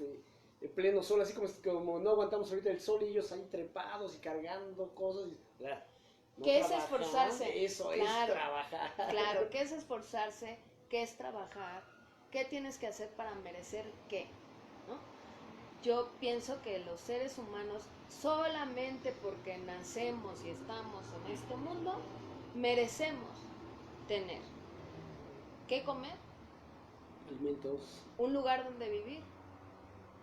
en pleno sol, así como no aguantamos ahorita el sol, y ellos ahí trepados y cargando cosas. No ¿Qué es trabajan, esforzarse? Eso Claro, es trabajar. Claro, ¿qué es esforzarse? ¿Qué es trabajar? ¿Qué tienes que hacer para merecer qué? ¿No? Yo pienso que los seres humanos, solamente porque nacemos y estamos en este mundo, merecemos tener qué comer, Alimentos. un lugar donde vivir,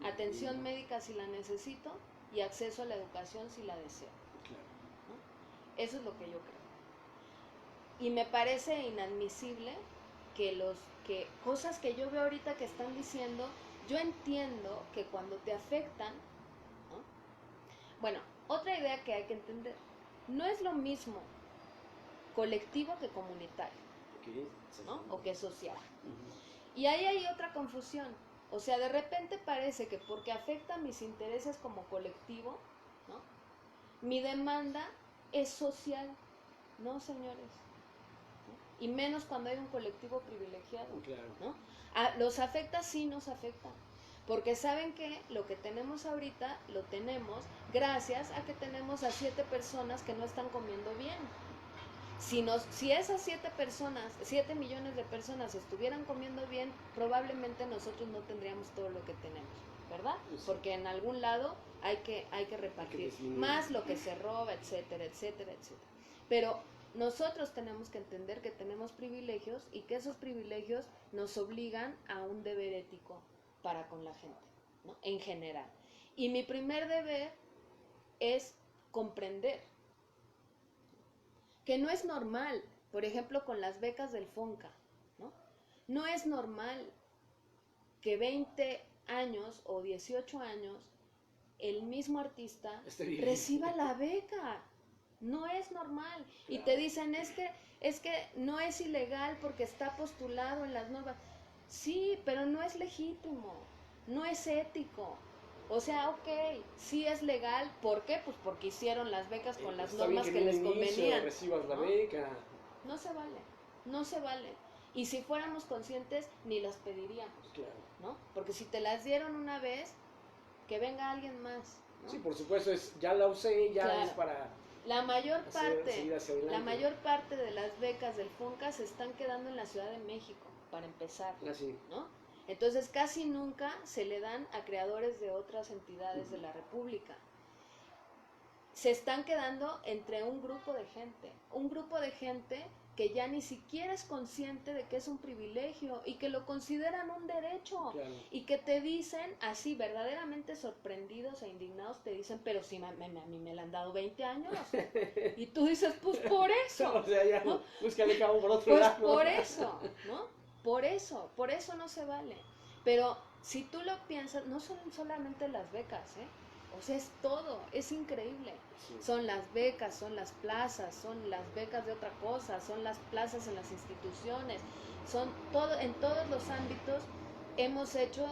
atención médica si la necesito y acceso a la educación si la deseo. Claro. ¿No? Eso es lo que yo creo. Y me parece inadmisible que cosas que yo veo ahorita que están diciendo, yo entiendo que cuando te afectan, ¿no? Bueno, otra idea que hay que entender, no es lo mismo colectivo que comunitario, Okay. ¿no? O que social. Y ahí hay otra confusión. O sea, de repente parece que porque afecta mis intereses como colectivo, ¿no? Mi demanda es social. No, señores. ¿No? Y menos cuando hay un colectivo privilegiado. Claro. ¿No? Los afecta, sí nos afecta. Porque saben que lo que tenemos ahorita lo tenemos gracias a que tenemos a 7 personas que no están comiendo bien. Si esas 7 millones de personas estuvieran comiendo bien, probablemente nosotros no tendríamos todo lo que tenemos, ¿verdad? Sí. Porque en algún lado hay que repartir, más lo que se roba, etcétera, etcétera, etcétera. Pero nosotros tenemos que entender que tenemos privilegios y que esos privilegios nos obligan a un deber ético para con la gente, ¿no? En general. Y mi primer deber es comprender que no es normal, por ejemplo, con las becas del FONCA, ¿no? No es normal que 20 años o 18 años el mismo artista reciba la beca. No es normal. Claro. Y te dicen, es que no es ilegal porque está postulado en las normas. Sí, pero no es legítimo, no es ético. O sea, ok, sí es legal, ¿por qué? Pues porque hicieron las becas con las normas que les convenían. Recibas la beca. No se vale, no se vale. Y si fuéramos conscientes, ni las pediríamos, claro, ¿no? Porque si te las dieron una vez, que venga alguien más, ¿no? Sí, por supuesto, ya la usé, ya claro. Es para... La mayor parte de las becas del FONCA se están quedando en la Ciudad de México, para empezar, así. ¿no? Entonces casi nunca se le dan a creadores de otras entidades de la República. Se están quedando entre un grupo de gente que ya ni siquiera es consciente de que es un privilegio y que lo consideran un derecho. Claro. Y que te dicen, así verdaderamente sorprendidos e indignados, te dicen, pero si a mí me la han dado 20 años. Y tú dices, pues por eso. O sea, ya, ¿no? Búscale cabo por otro pues lado. Pues por eso, ¿no? Por eso no se vale. Pero si tú lo piensas, no son solamente las becas, ¿eh? O sea, es todo, es increíble. Sí. Son las becas, son las plazas, son las becas de otra cosa, son las plazas en las instituciones, son todo, en todos los ámbitos hemos hecho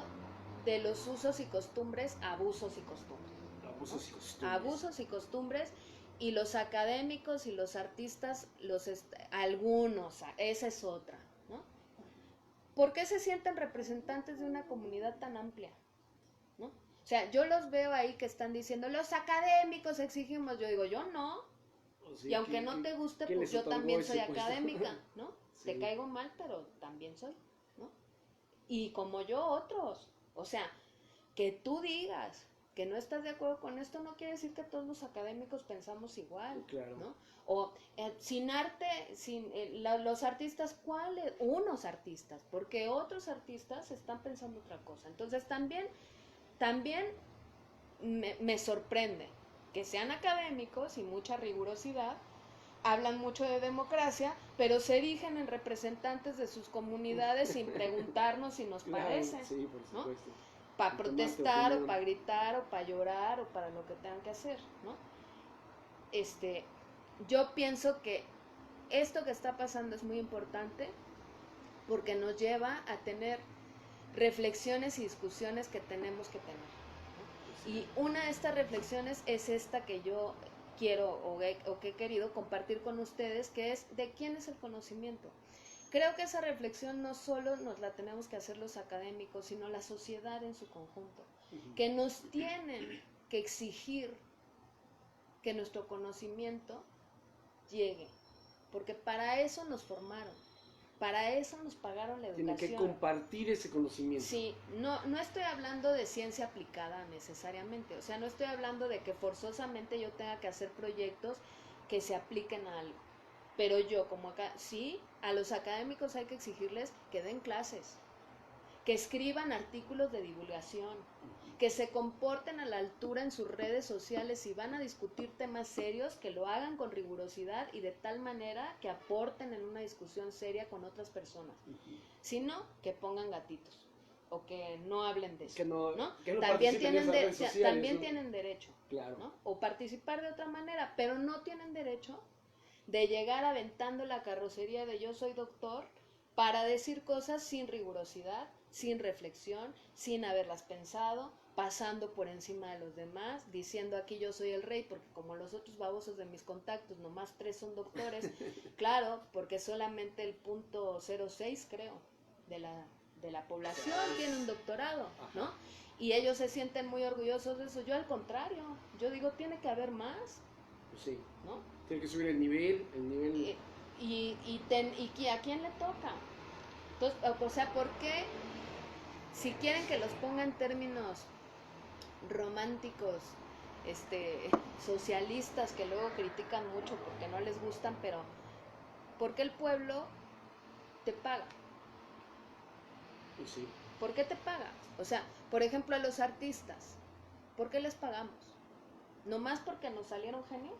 de los usos y costumbres abusos y costumbres. Abusos y costumbres. Abusos y costumbres, y los académicos y los artistas, algunos, esa es otra, ¿no? ¿Por qué se sienten representantes de una comunidad tan amplia? ¿No? O sea, yo los veo ahí que están diciendo, los académicos exigimos, yo digo, yo no. Sí, y aunque no te guste, pues yo también soy académica, ¿no? Sí. Te caigo mal, pero también soy, ¿no? Y como yo, otros. O sea, que tú digas que no estás de acuerdo con esto no quiere decir que todos los académicos pensamos igual, claro. ¿no? O sin arte, los artistas, ¿cuáles? Unos artistas, porque otros artistas están pensando otra cosa. Entonces también me sorprende que sean académicos y mucha rigurosidad, hablan mucho de democracia, pero se erigen en representantes de sus comunidades sin preguntarnos si nos parece, sí, por supuesto, ¿no? Para protestar o para gritar o para llorar o para lo que tengan que hacer, ¿no? Yo pienso que esto que está pasando es muy importante porque nos lleva a tener reflexiones y discusiones que tenemos que tener, ¿no? Y una de estas reflexiones es esta que yo quiero o que he querido compartir con ustedes, que es de quién es el conocimiento. Creo que esa reflexión no solo nos la tenemos que hacer los académicos, sino la sociedad en su conjunto, que nos tienen que exigir que nuestro conocimiento llegue, porque para eso nos formaron, para eso nos pagaron la educación. Tienen que compartir ese conocimiento. Sí, no estoy hablando de ciencia aplicada necesariamente, o sea, no estoy hablando de que forzosamente yo tenga que hacer proyectos que se apliquen a algo, pero yo como acá, sí, a los académicos hay que exigirles que den clases, que escriban artículos de divulgación, que se comporten a la altura en sus redes sociales. Si van a discutir temas serios, que lo hagan con rigurosidad y de tal manera que aporten en una discusión seria con otras personas. Si no, que pongan gatitos o que no hablen de eso. Que no también participen en esas redes sociales, también ¿no? tienen derecho, Claro. ¿no? O participar de otra manera, pero no tienen derecho de llegar aventando la carrocería de yo soy doctor para decir cosas sin rigurosidad, sin reflexión, sin haberlas pensado, pasando por encima de los demás, diciendo aquí yo soy el rey, porque como los otros babosos de mis contactos, nomás 3 son doctores, claro, porque solamente el 0.06 creo, de la población tiene un doctorado, ¿no? Y ellos se sienten muy orgullosos de eso. Yo al contrario, yo digo, tiene que haber más, Pues sí, ¿no? tiene que subir el nivel. Y ¿a quién le toca? Entonces, o sea, ¿por qué? Si quieren que los ponga en términos románticos, socialistas, que luego critican mucho porque no les gustan, pero ¿por qué el pueblo te paga? Pues sí. ¿Por qué te paga? O sea, por ejemplo, a los artistas, ¿por qué les pagamos? ¿Nomás porque nos salieron genios?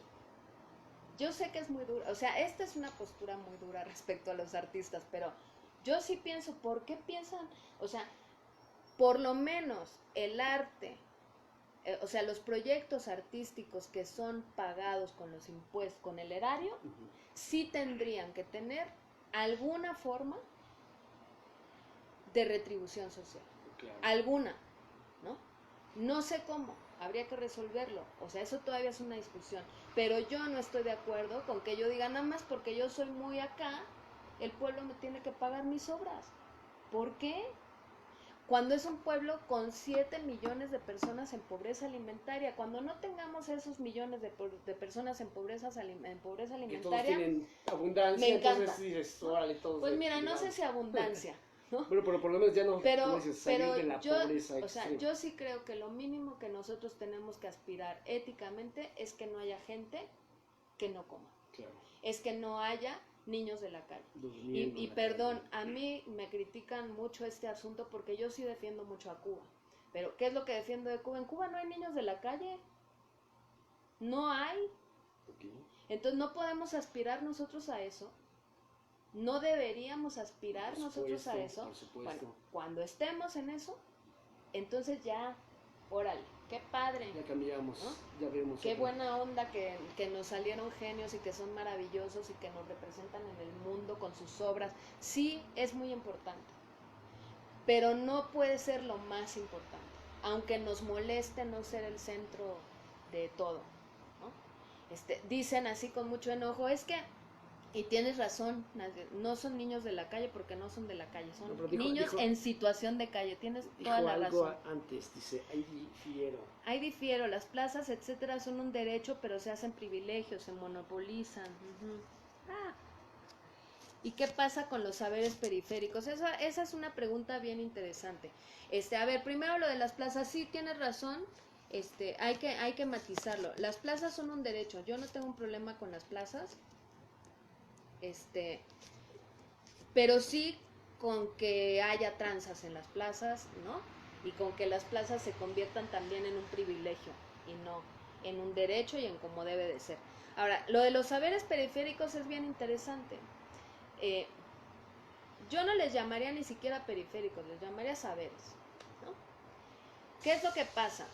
Yo sé que es muy dura, o sea, esta es una postura muy dura respecto a los artistas, pero yo sí pienso, ¿por qué piensan? O sea, por lo menos el arte, o sea, los proyectos artísticos que son pagados con los impuestos, con el erario, sí tendrían que tener alguna forma de retribución social. Claro. Alguna, ¿no? No sé cómo, habría que resolverlo, o sea, eso todavía es una discusión, pero yo no estoy de acuerdo con que yo diga nada más porque yo soy muy acá, el pueblo me tiene que pagar mis obras. ¿Por qué? Cuando es un pueblo con 7 millones de personas en pobreza alimentaria, cuando no tengamos esos millones de personas en pobreza alimentaria, que todos tienen abundancia, me encanta. entonces dices, órale, todos. Pues mira, no sé si abundancia, ¿no? Bueno, pero por lo menos ya no, Pero dices, salir de la pobreza o sea, extrema. yo sí creo que lo mínimo que nosotros tenemos que aspirar éticamente es que no haya gente que no coma. Claro. Es que no haya niños de la calle. Durmiendo Y en la perdón, calle. a mí me critican mucho este asunto porque yo sí defiendo mucho a Cuba. Pero, ¿qué es lo que defiendo de Cuba? En Cuba no hay niños de la calle. No hay. Okay. Entonces no podemos aspirar nosotros a eso. No deberíamos aspirar nosotros a eso. Por supuesto. Bueno, cuando estemos en eso, entonces ya, órale, qué padre. Ya cambiamos, ¿no? Ya vemos. Qué buena onda que nos salieron genios y que son maravillosos y que nos representan en el mundo con sus obras. Sí, es muy importante, pero no puede ser lo más importante, aunque nos moleste no ser el centro de todo, ¿no? Dicen así con mucho enojo, es que, y tienes razón, no son niños de la calle porque no son de la calle, son niños en situación de calle, tienes toda la razón. Algo antes, dice, ahí difiero. Las plazas, etcétera, son un derecho, pero se hacen privilegios, se monopolizan. ¿Y qué pasa con los saberes periféricos? Esa es una pregunta bien interesante. A ver, primero lo de las plazas, sí tienes razón, hay que matizarlo. Las plazas son un derecho, yo no tengo un problema con las plazas, pero sí con que haya tranzas en las plazas, ¿no? Y con que las plazas se conviertan también en un privilegio y no en un derecho y en como debe de ser. Ahora, lo de los saberes periféricos es bien interesante. Yo no les llamaría ni siquiera periféricos, les llamaría saberes, ¿no? ¿Qué es lo que pasa?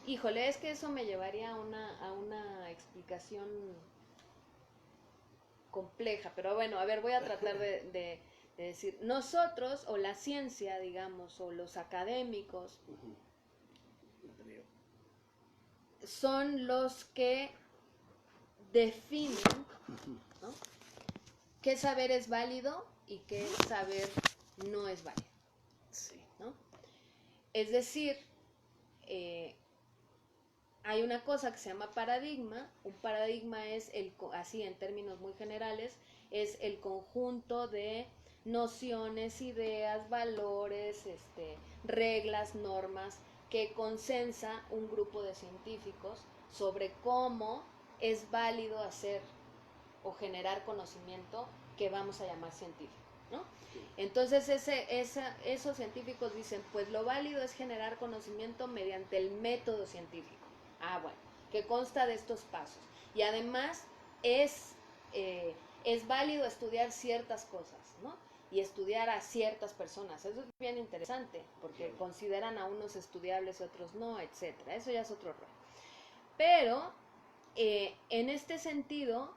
Híjole, es que eso me llevaría a una explicación compleja, pero bueno, a ver, voy a tratar de decir, nosotros, o la ciencia, digamos, o los académicos, son los que definen, ¿no?, qué saber es válido y qué saber no es válido, ¿no? Es decir, hay una cosa que se llama paradigma. Un paradigma es, así en términos muy generales, es el conjunto de nociones, ideas, valores, reglas, normas que consensa un grupo de científicos sobre cómo es válido hacer o generar conocimiento que vamos a llamar científico, ¿no? Entonces esos científicos dicen, pues lo válido es generar conocimiento mediante el método científico. Ah, bueno, que consta de estos pasos. Y además es válido estudiar ciertas cosas, ¿no? Y estudiar a ciertas personas. Eso es bien interesante, porque consideran a unos estudiables y otros no, etcétera. Eso ya es otro rollo. Pero en este sentido,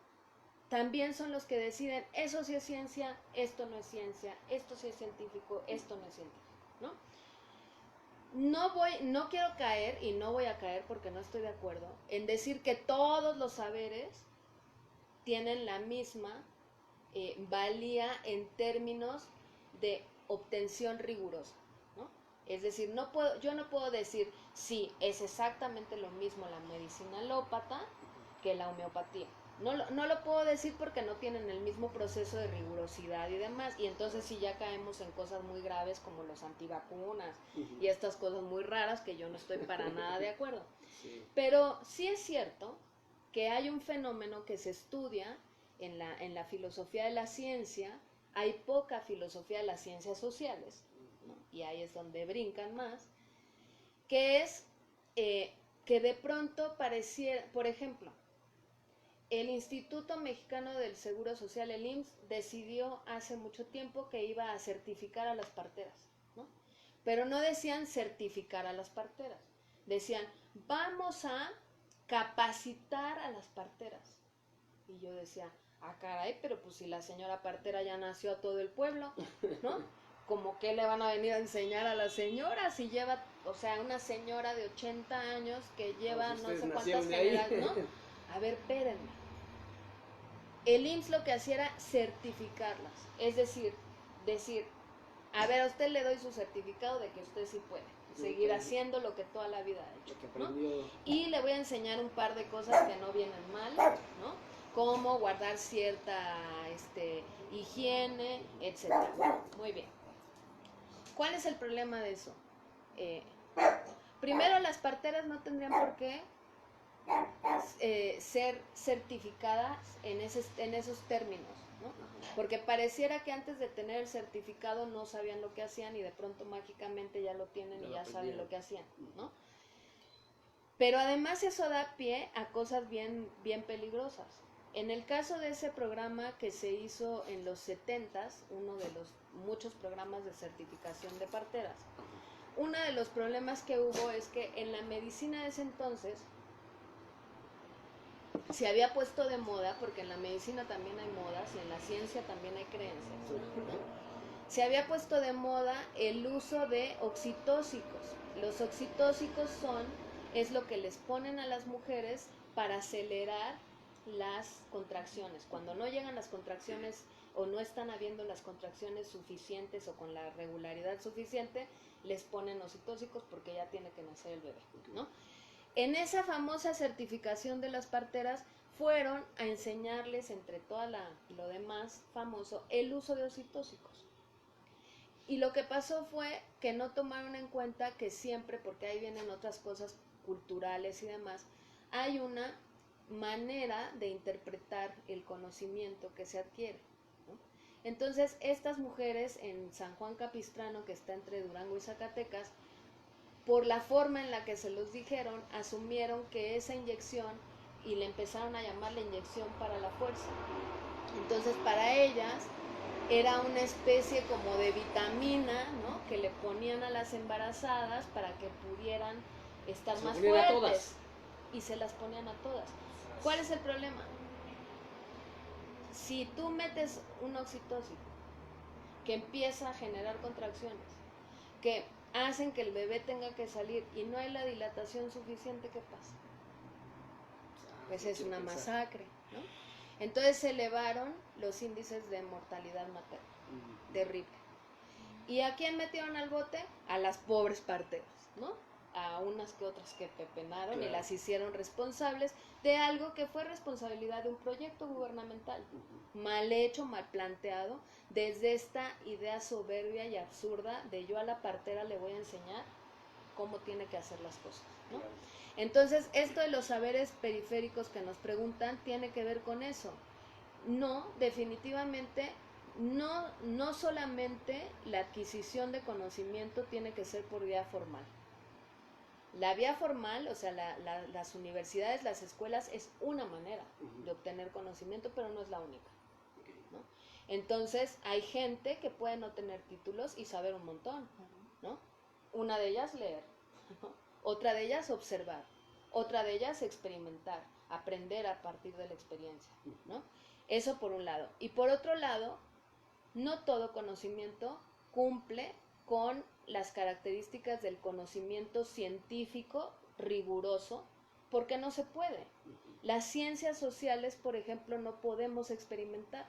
también son los que deciden, eso sí es ciencia, esto no es ciencia, esto sí es científico, esto no es científico, ¿no? No quiero caer, y no voy a caer porque no estoy de acuerdo, en decir que todos los saberes tienen la misma valía en términos de obtención rigurosa, ¿no? Es decir, yo no puedo decir, sí, es exactamente lo mismo la medicina alópata que la homeopatía. No lo puedo decir porque no tienen el mismo proceso de rigurosidad y demás, y entonces sí ya caemos en cosas muy graves como los antivacunas y estas cosas muy raras que yo no estoy para nada de acuerdo. Sí. Pero sí es cierto que hay un fenómeno que se estudia en la filosofía de la ciencia. Hay poca filosofía de las ciencias sociales, ¿no? Y ahí es donde brincan más, que es que de pronto pareciera, por ejemplo, el Instituto Mexicano del Seguro Social, el IMSS, decidió hace mucho tiempo que iba a certificar a las parteras, ¿no? Pero no decían certificar a las parteras, decían, vamos a capacitar a las parteras. Y yo decía, ah, caray, pero pues si la señora partera ya nació a todo el pueblo, ¿no? ¿Cómo que le van a venir a enseñar a la señora si lleva, o sea, una señora de 80 años que lleva no sé cuántas generaciones, ¿no? A ver, espérenme. El IMSS lo que hacía era certificarlas, es decir, a ver, a usted le doy su certificado de que usted sí puede seguir haciendo lo que toda la vida ha hecho, ¿no? Y le voy a enseñar un par de cosas que no vienen mal, ¿no? Como guardar cierta higiene, etcétera. Muy bien. ¿Cuál es el problema de eso? Primero, las parteras no tendrían por qué ser certificadas en esos términos, ¿no? Porque pareciera que antes de tener el certificado no sabían lo que hacían y de pronto mágicamente ya lo tienen y ya saben lo que hacían, ¿no? Pero además eso da pie a cosas bien, bien peligrosas. En el caso de ese programa que se hizo en los 70s, uno de los muchos programas de certificación de parteras, uno de los problemas que hubo es que en la medicina de ese entonces se había puesto de moda, porque en la medicina también hay modas y en la ciencia también hay creencias, ¿no? Se había puesto de moda el uso de oxitóxicos. Los oxitóxicos es lo que les ponen a las mujeres para acelerar las contracciones. Cuando no llegan las contracciones o no están habiendo las contracciones suficientes o con la regularidad suficiente, les ponen oxitóxicos porque ya tiene que nacer el bebé, ¿no? En esa famosa certificación de las parteras fueron a enseñarles, entre todo lo demás famoso, el uso de oxitóxicos. Y lo que pasó fue que no tomaron en cuenta que siempre, porque ahí vienen otras cosas culturales y demás, hay una manera de interpretar el conocimiento que se adquiere, ¿no? Entonces, estas mujeres en San Juan Capistrano, que está entre Durango y Zacatecas, por la forma en la que se los dijeron, asumieron que esa inyección, y le empezaron a llamar la inyección para la fuerza. Entonces, para ellas era una especie como de vitamina, ¿no?, que le ponían a las embarazadas para que pudieran estar más fuertes. Y se las ponían a todas. ¿Cuál es el problema? si tú metes un oxitocin que empieza a generar contracciones, que hacen que el bebé tenga que salir y no hay la dilatación suficiente, ¿qué pasa? Pues es una masacre, ¿no? Entonces se elevaron los índices de mortalidad materna, terrible. ¿Y a quién metieron al bote? A las pobres parteras, ¿no? A unas que otras que pepenaron, claro, y las hicieron responsables de algo que fue responsabilidad de un proyecto gubernamental, mal hecho, mal planteado, desde esta idea soberbia y absurda de yo a la partera le voy a enseñar cómo tiene que hacer las cosas, ¿no? Claro. Entonces, esto de los saberes periféricos que nos preguntan tiene que ver con eso. No, definitivamente, no solamente la adquisición de conocimiento tiene que ser por vía formal. La vía formal, o sea, las universidades, las escuelas, es una manera de obtener conocimiento, pero no es la única, ¿no? Entonces, hay gente que puede no tener títulos y saber un montón, ¿no? Una de ellas, leer, ¿no? Otra de ellas, observar. Otra de ellas, experimentar, aprender a partir de la experiencia, ¿no? Eso por un lado. Y por otro lado, no todo conocimiento cumple con las características del conocimiento científico riguroso, porque no se puede. Las ciencias sociales, por ejemplo, no podemos experimentar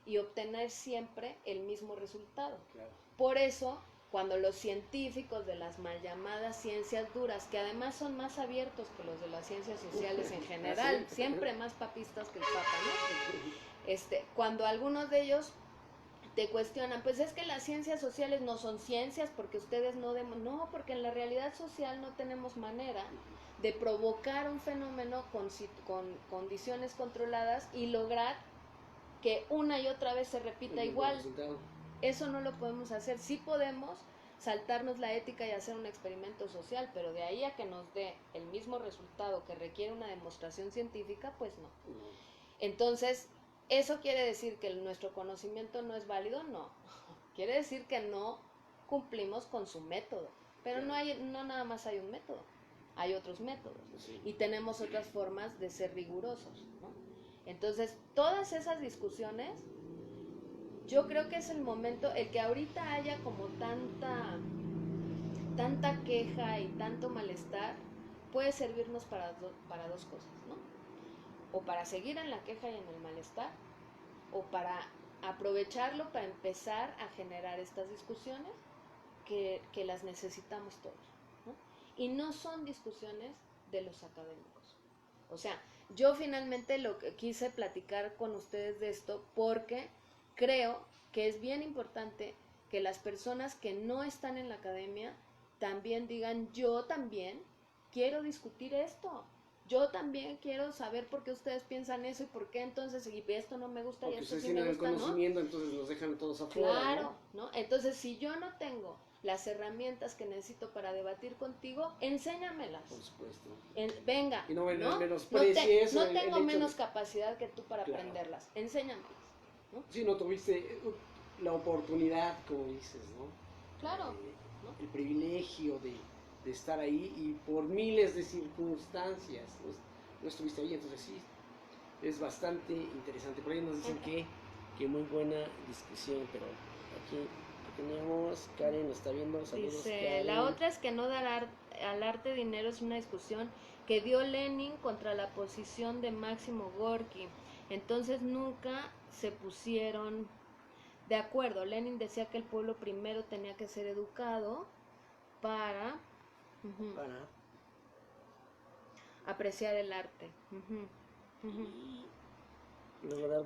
y obtener siempre el mismo resultado. Claro. Por eso, cuando los científicos de las mal llamadas ciencias duras, que además son más abiertos que los de las ciencias sociales en general, siempre más papistas que el Papa, ¿no? Cuando algunos de ellos te cuestionan, pues es que las ciencias sociales no son ciencias porque ustedes no, porque en la realidad social no tenemos manera de provocar un fenómeno con condiciones controladas y lograr que una y otra vez se repita igual. Eso no lo podemos hacer. Sí podemos saltarnos la ética y hacer un experimento social, pero de ahí a que nos dé el mismo resultado que requiere una demostración científica, pues no. Entonces, ¿eso quiere decir que nuestro conocimiento no es válido? No. Quiere decir que no cumplimos con su método. Pero no nada más hay un método, hay otros métodos. Y tenemos otras formas de ser rigurosos, ¿no? Entonces, todas esas discusiones, yo creo que es el momento, el que ahorita haya como tanta queja y tanto malestar, puede servirnos para dos cosas, ¿no? O para seguir en la queja y en el malestar, o para aprovecharlo para empezar a generar estas discusiones que las necesitamos todos, ¿no? Y no son discusiones de los académicos. O sea, yo finalmente lo que quise platicar con ustedes de esto porque creo que es bien importante que las personas que no están en la academia también digan, yo también quiero discutir esto. Yo también quiero saber por qué ustedes piensan eso y por qué entonces, y esto no me gusta porque y esto sí me gusta, el conocimiento, ¿no? Entonces nos dejan todos afuera, claro, ¿no? Entonces, si yo no tengo las herramientas que necesito para debatir contigo, enséñamelas. Por supuesto. Venga, y no menosprecies no tengo menos capacidad que tú para aprenderlas, enséñamelas, ¿no? Sí, no tuviste la oportunidad, como dices, ¿no? Claro. ¿No? El privilegio de estar ahí y por miles de circunstancias no estuviste ahí, entonces sí, es bastante interesante. Por ahí nos dicen que muy buena discusión, pero aquí tenemos, Karen nos está viendo, saludos. Dice, Karen. La otra es que no dar al arte dinero es una discusión que dio Lenin contra la posición de Máximo Gorki, entonces nunca se pusieron de acuerdo. Lenin decía que el pueblo primero tenía que ser educado para apreciar el arte.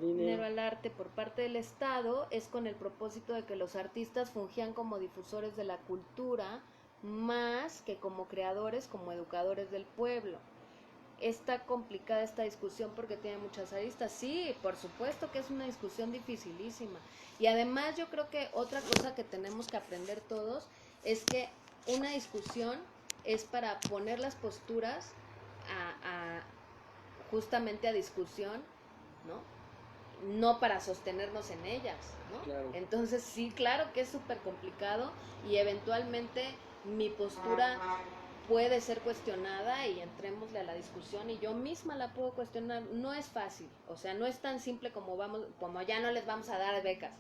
Dinero al arte por parte del Estado es con el propósito de que los artistas fungían como difusores de la cultura más que como creadores, como educadores del pueblo. Está complicada esta discusión porque tiene muchas aristas. Sí, por supuesto que es una discusión dificilísima. Y además yo creo que otra cosa que tenemos que aprender todos es que una discusión es para poner las posturas justamente a discusión, ¿no? No para sostenernos en ellas, ¿no? Claro. Entonces sí, claro que es súper complicado y eventualmente mi postura puede ser cuestionada y entrémosle a la discusión y yo misma la puedo cuestionar. No es fácil, o sea, no es tan simple como ya no les vamos a dar becas.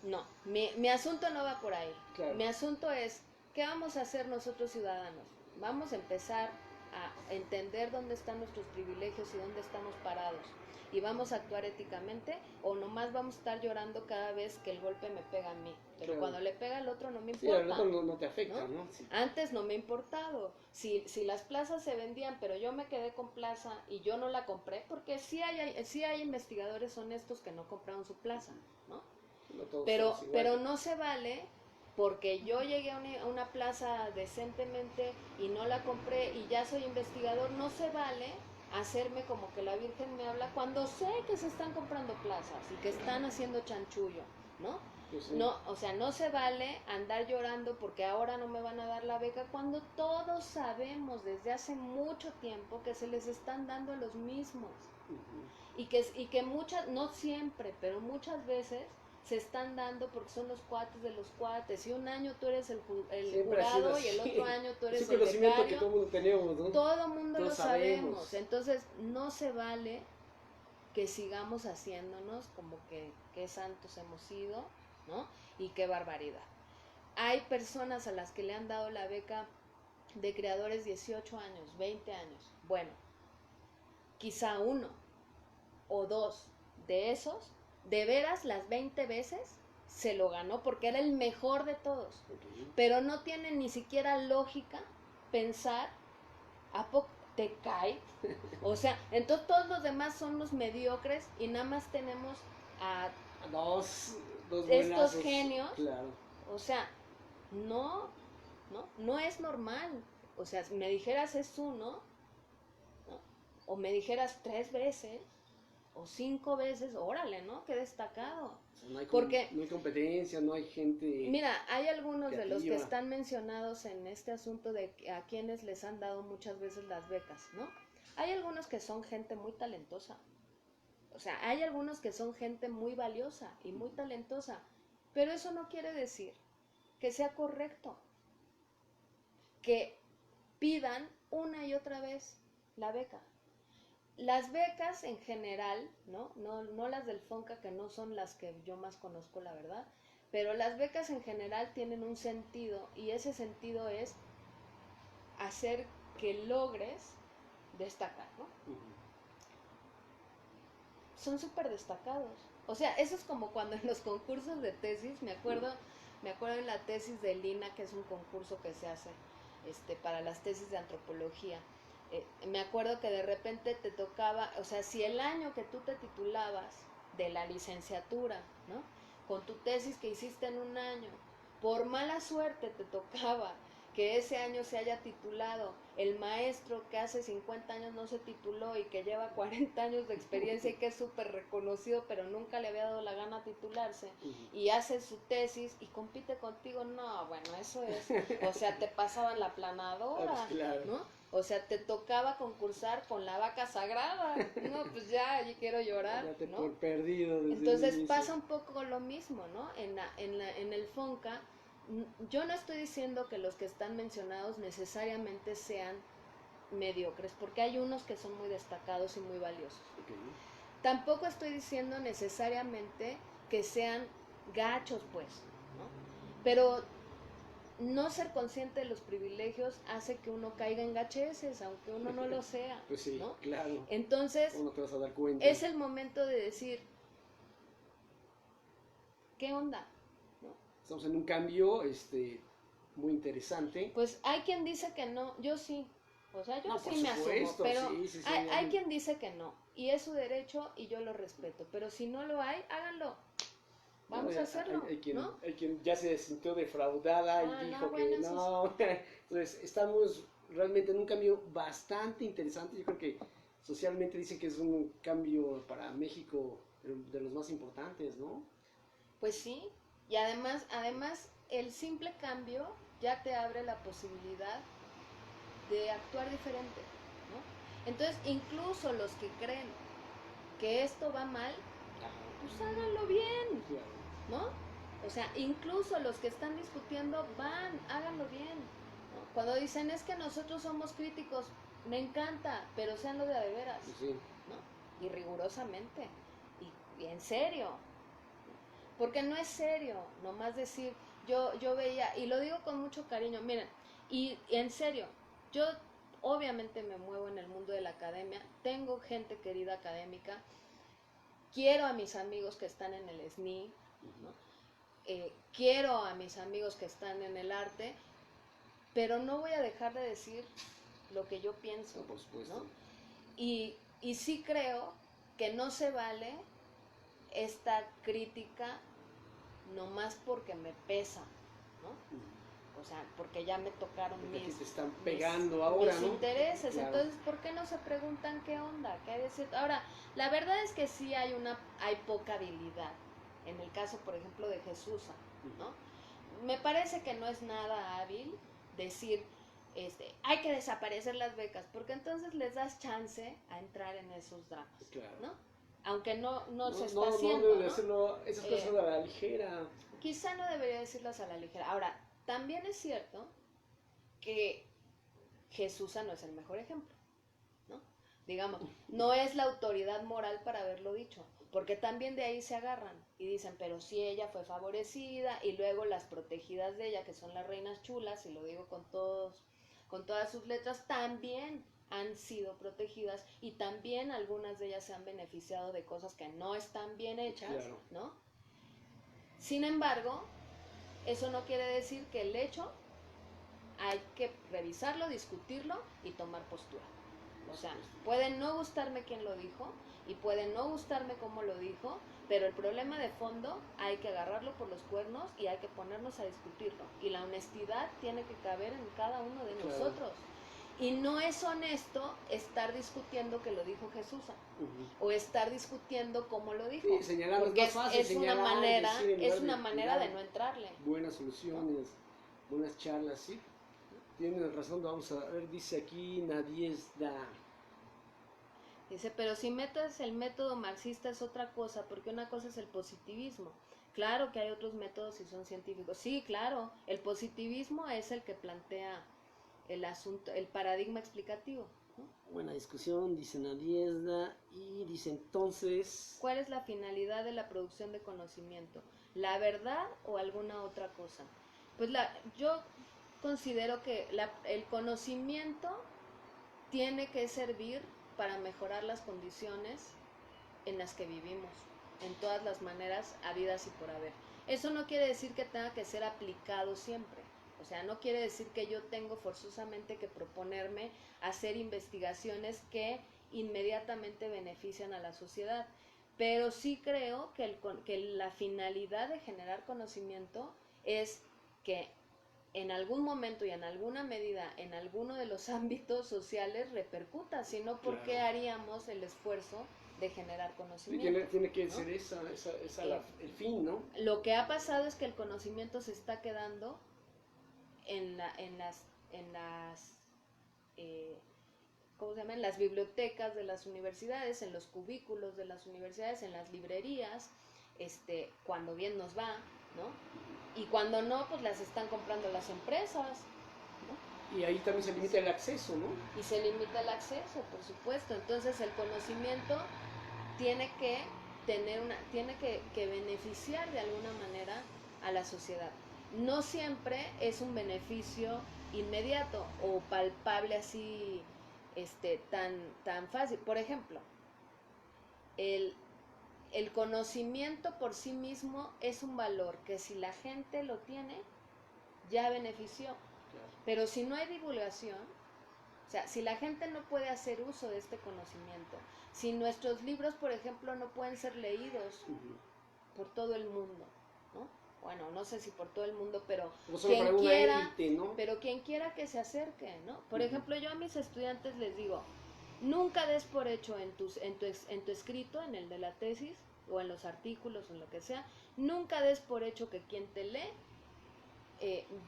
No, mi asunto no va por ahí. Claro. Mi asunto es, ¿qué vamos a hacer nosotros ciudadanos? Vamos a empezar a entender dónde están nuestros privilegios y dónde estamos parados. Y vamos a actuar éticamente, o nomás vamos a estar llorando cada vez que el golpe me pega a mí. Pero Claro. cuando le pega al otro no me Sí, importa. al otro no te afecta, ¿no? Sí. Antes no me ha importado. Si las plazas se vendían, pero yo me quedé con plaza y yo no la compré, porque sí hay investigadores honestos que no compraron su plaza, ¿no? No todos Pero somos iguales. no se vale porque yo llegué a una plaza decentemente y no la compré y ya soy investigador. No se vale hacerme como que la Virgen me habla cuando sé que se están comprando plazas y que están haciendo chanchullo, ¿no? Pues sí. No, o sea, no se vale andar llorando porque ahora no me van a dar la beca cuando todos sabemos desde hace mucho tiempo que se les están dando a los mismos Ujú. y que muchas, no siempre, pero muchas veces se están dando porque son los cuates de los cuates y un año tú eres el Siempre ha sido jurado y el así. otro año tú Es eres un el conocimiento que becario. todo el mundo tenemos, ¿no? Todo mundo Todos lo sabemos. sabemos. Entonces no se vale que sigamos haciéndonos como que qué santos hemos sido, ¿no? Y qué barbaridad. Hay personas a las que le han dado la beca de creadores 18 años, 20 años. Bueno, quizá uno o dos de esos, de veras las 20 veces se lo ganó porque era el mejor de todos. Ok. Pero no tiene ni siquiera lógica pensar, ¿a poco te cae? O sea, entonces todos los demás son los mediocres y nada más tenemos a Dos estos buenazos. genios. Claro. O sea, no es normal. O sea, si me dijeras es uno, ¿no? O me dijeras 3 veces, o 5 veces, órale, ¿no? Qué destacado. O sea, no hay Porque, no hay competencia, no hay gente. mira, hay algunos de los que creativa. están mencionados en este asunto de a quienes les han dado muchas veces las becas, ¿no? Hay algunos que son gente muy talentosa. O sea, hay algunos que son gente muy valiosa y muy talentosa. Pero eso no quiere decir que sea correcto que pidan una y otra vez la beca. Las becas en general, no las del FONCA, que no son las que yo más conozco, la verdad, pero las becas en general tienen un sentido y ese sentido es hacer que logres destacar, ¿no? Ujú. Son súper destacados. O sea, eso es como cuando en los concursos de tesis, me acuerdo en la tesis de Lina, que es un concurso que se hace para las tesis de antropología. Me acuerdo que de repente te tocaba, o sea, si el año que tú te titulabas de la licenciatura, ¿no? Con tu tesis que hiciste en un año, por mala suerte te tocaba que ese año se haya titulado el maestro que hace 50 años no se tituló y que lleva 40 años de experiencia y que es súper reconocido, pero nunca le había dado la gana titularse, Ujú. y hace su tesis y compite contigo. No, bueno, eso es, o sea, te pasaban la planadora, Ah, pues claro. ¿no? O sea, te tocaba concursar con la vaca sagrada. No, pues ya quiero llorar, Date ¿no? por perdido desde Entonces el inicio. pasa un poco lo mismo, ¿no? En el FONCA, yo no estoy diciendo que los que están mencionados necesariamente sean mediocres, porque hay unos que son muy destacados y muy valiosos. Ok. Tampoco estoy diciendo necesariamente que sean gachos, pues, ¿no? Pero no ser consciente de los privilegios hace que uno caiga en gacheces, aunque uno no lo sea, Pues sí, ¿no? claro. Entonces, ¿Cómo no te vas a dar cuenta? es el momento de decir, ¿qué onda? ¿No? Estamos en un cambio muy interesante. Pues hay quien dice que no, yo sí, o sea, yo No, sí por me asumo, supuesto, pero sí, hay quien dice que no, y es su derecho y yo lo respeto, pero si no lo hay, háganlo, vamos a hacerlo, hay quien, ¿no? hay quien ya se sintió defraudada Ah, y no, dijo bueno, que eso no. Entonces, estamos realmente en un cambio bastante interesante. Yo creo que socialmente dicen que es un cambio para México de los más importantes, ¿no? Pues sí, y además el simple cambio ya te abre la posibilidad de actuar diferente, ¿no? Entonces, incluso los que creen que esto va mal, Ajá. pues háganlo bien, Claro. ¿no? O sea, incluso los que están discutiendo, háganlo bien, ¿no? Cuando dicen, es que nosotros somos críticos, me encanta, pero seanlo de veras, Sí. ¿no? Y rigurosamente, y en serio, porque no es serio, nomás decir, yo veía, y lo digo con mucho cariño, miren, y en serio, yo obviamente me muevo en el mundo de la academia, tengo gente querida académica, quiero a mis amigos que están en el SNI, ¿no? Quiero a mis amigos que están en el arte, pero no voy a dejar de decir lo que yo pienso, No, por supuesto. ¿no? Y sí creo que no se vale esta crítica nomás porque me pesa, ¿no? O sea, porque ya me tocaron Porque aquí mis, te están pegando ahora, mis ¿no? intereses. Claro. Entonces, ¿por qué no se preguntan qué onda? ¿Qué hay de cierto? Ahora, la verdad es que sí hay poca habilidad. En el caso, por ejemplo, de Jesús, ¿no? Me parece que no es nada hábil decir, hay que desaparecer las becas, porque entonces les das chance a entrar en esos dramas, Claro. ¿no? Aunque no se está haciendo, no debe ¿no? hacerlo esas cosas a la ligera. Quizá no debería decirlas a la ligera. Ahora, también es cierto que Jesús no es el mejor ejemplo, ¿no? Digamos, no es la autoridad moral para haberlo dicho, porque también de ahí se agarran y dicen, pero si ella fue favorecida, y luego las protegidas de ella, que son las reinas chulas, y lo digo con todas sus letras, también han sido protegidas, y también algunas de ellas se han beneficiado de cosas que no están bien hechas, Claro. ¿no? Sin embargo, eso no quiere decir que el hecho hay que revisarlo, discutirlo y tomar postura. O sea, puede no gustarme quién lo dijo y puede no gustarme cómo lo dijo, pero el problema de fondo hay que agarrarlo por los cuernos y hay que ponernos a discutirlo. Y la honestidad tiene que caber en cada uno de nosotros. Y no es honesto estar discutiendo que lo dijo Jesús, o estar discutiendo cómo lo dijo. Sí, señalar, porque es más fácil es señalar, una manera de no entrarle. Buenas soluciones, buenas charlas, sí. Tienes razón, vamos a ver, dice aquí Nadiezda. Dice, pero si metes el método marxista es otra cosa, porque una cosa es el positivismo. Claro que hay otros métodos y son científicos. Sí, claro, el positivismo es el que plantea el asunto, el paradigma explicativo, ¿no? Buena discusión, dice Nadiezda, y dice entonces... ¿Cuál es la finalidad de la producción de conocimiento? ¿La verdad o alguna otra cosa? Pues yo considero que el conocimiento tiene que servir para mejorar las condiciones en las que vivimos, en todas las maneras habidas y por haber. Eso no quiere decir que tenga que ser aplicado siempre. O sea, no quiere decir que yo tengo forzosamente que proponerme hacer investigaciones que inmediatamente benefician a la sociedad. Pero sí creo que la finalidad de generar conocimiento es que en algún momento y en alguna medida, en alguno de los ámbitos sociales repercuta, sino ¿por qué haríamos el esfuerzo de generar conocimiento? Tiene que ¿no? ser esa el fin, ¿no? Lo que ha pasado es que el conocimiento se está quedando en las ¿cómo se llama? En las bibliotecas de las universidades, en los cubículos de las universidades, en las librerías, cuando bien nos va, ¿no? Y cuando no, pues las están comprando las empresas, ¿no? Y ahí también se limita el acceso, ¿no? Y se limita el acceso, por supuesto. Entonces el conocimiento tiene que que beneficiar de alguna manera a la sociedad. No siempre es un beneficio inmediato o palpable así, tan fácil. Por ejemplo, el conocimiento por sí mismo es un valor que si la gente lo tiene, ya benefició. Claro. Pero si no hay divulgación, o sea, si la gente no puede hacer uso de este conocimiento, si nuestros libros, por ejemplo, no pueden ser leídos por todo el mundo, ¿no? Bueno, no sé si por todo el mundo, pero quien quiera, élite, ¿no? Pero quien quiera que se acerque, ¿no? Por ejemplo, yo a mis estudiantes les digo, nunca des por hecho en tu escrito, en el de la tesis, o en los artículos, o en lo que sea, nunca des por hecho que quien te lee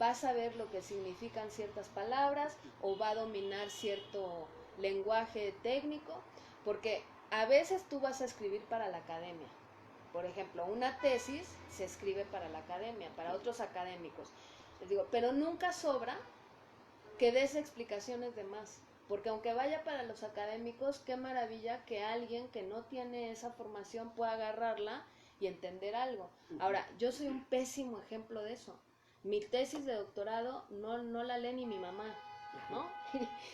va a saber lo que significan ciertas palabras o va a dominar cierto lenguaje técnico, porque a veces tú vas a escribir para la academia, por ejemplo, una tesis se escribe para la academia, para otros académicos. Les digo, pero nunca sobra que des explicaciones de más. Porque aunque vaya para los académicos, qué maravilla que alguien que no tiene esa formación pueda agarrarla y entender algo. Ahora, yo soy un pésimo ejemplo de eso. Mi tesis de doctorado no la lee ni mi mamá, ¿no?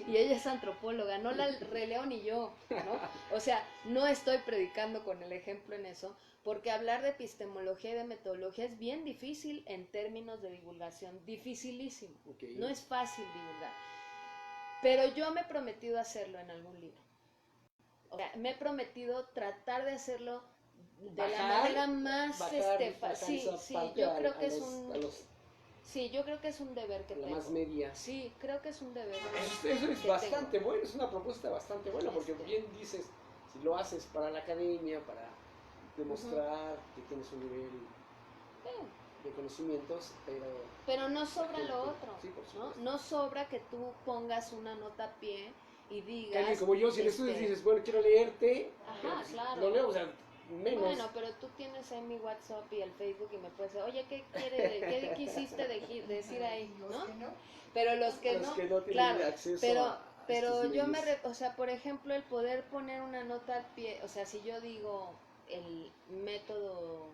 Y ella es antropóloga, no la releo ni yo, ¿no? O sea, no estoy predicando con el ejemplo en eso, porque hablar de epistemología y de metodología es bien difícil en términos de divulgación, dificilísimo. Okay. No es fácil divulgar. Pero yo me he prometido hacerlo en algún libro. O sea, me he prometido tratar de hacerlo de la manera más sí, yo creo que es un sí, yo creo que es un deber que tengo. La más media. Sí, creo que es un deber. Eso es bastante bueno, es una propuesta bastante buena, porque bien dices, si lo haces para la academia, para demostrar que tienes un nivel de conocimientos, pero no sobra lo otro, sí, ¿no? No sobra que tú pongas una nota a pie y digas... Como yo, si en estudios dices, bueno, quiero leerte, ajá, claro. lo leo, o sea, menos. Bueno, pero tú tienes ahí mi WhatsApp y el Facebook y me puedes decir, oye, ¿qué quisiste decir ahí? ¿No? Pero los que no tienen claro, acceso pero yo o sea, por ejemplo, el poder poner una nota al pie, o sea, si yo digo el método,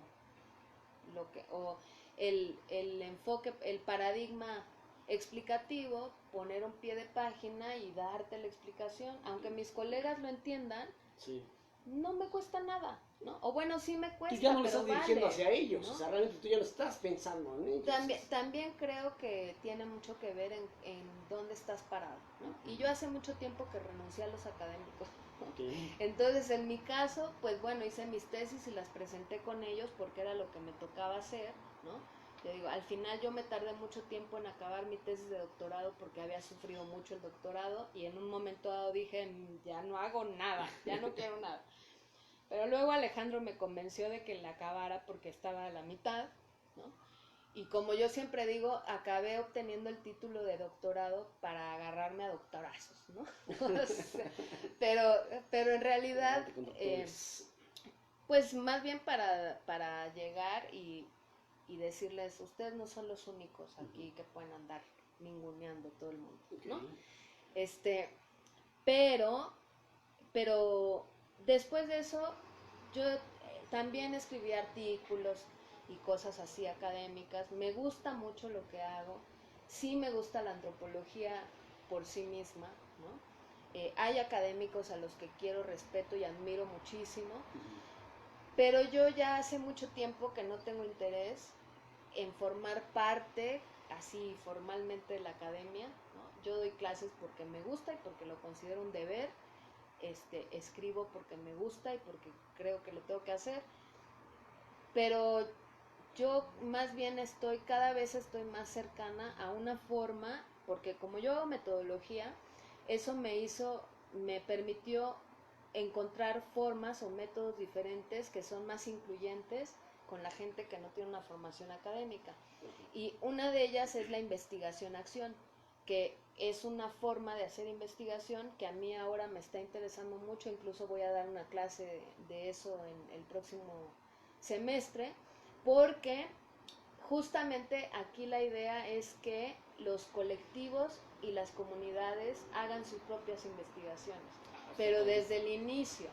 o el enfoque, el paradigma explicativo, poner un pie de página y darte la explicación, aunque mis colegas lo entiendan, sí, no me cuesta nada, ¿no? O bueno, sí me cuesta, tú ya no lo pero estás dirigiendo vale, hacia ellos, ¿no? o sea, realmente tú ya no estás pensando en ellos. También creo que tiene mucho que ver en dónde estás parado, ¿no? Y yo hace mucho tiempo que renuncié a los académicos, ¿no? Okay. Entonces, en mi caso, pues bueno, hice mis tesis y las presenté con ellos porque era lo que me tocaba hacer, ¿no? Yo digo, al final yo me tardé mucho tiempo en acabar mi tesis de doctorado porque había sufrido mucho el doctorado y en un momento dado dije, ya no hago nada, ya no quiero nada. Pero luego Alejandro me convenció de que la acabara porque estaba a la mitad, ¿no? Y como yo siempre digo, acabé obteniendo el título de doctorado para agarrarme a doctorazos, ¿no? pero en realidad, pues más bien para llegar y decirles, ustedes no son los únicos aquí que pueden andar ninguneando todo el mundo, ¿no? Pero después de eso, yo también escribí artículos y cosas así académicas. Me gusta mucho lo que hago. Sí me gusta la antropología por sí misma, ¿no? Hay académicos a los que quiero, respeto y admiro muchísimo. Pero yo ya hace mucho tiempo que no tengo interés en formar parte así formalmente de la academia, ¿no? Yo doy clases porque me gusta y porque lo considero un deber. Escribo porque me gusta y porque creo que lo tengo que hacer, pero yo más bien cada vez estoy más cercana a una forma, porque como yo hago metodología, eso me permitió encontrar formas o métodos diferentes que son más incluyentes con la gente que no tiene una formación académica, y una de ellas es la investigación-acción, que es una forma de hacer investigación que a mí ahora me está interesando mucho. Incluso voy a dar una clase de eso en el próximo semestre, porque justamente aquí la idea es que los colectivos y las comunidades hagan sus propias investigaciones, pero desde el inicio.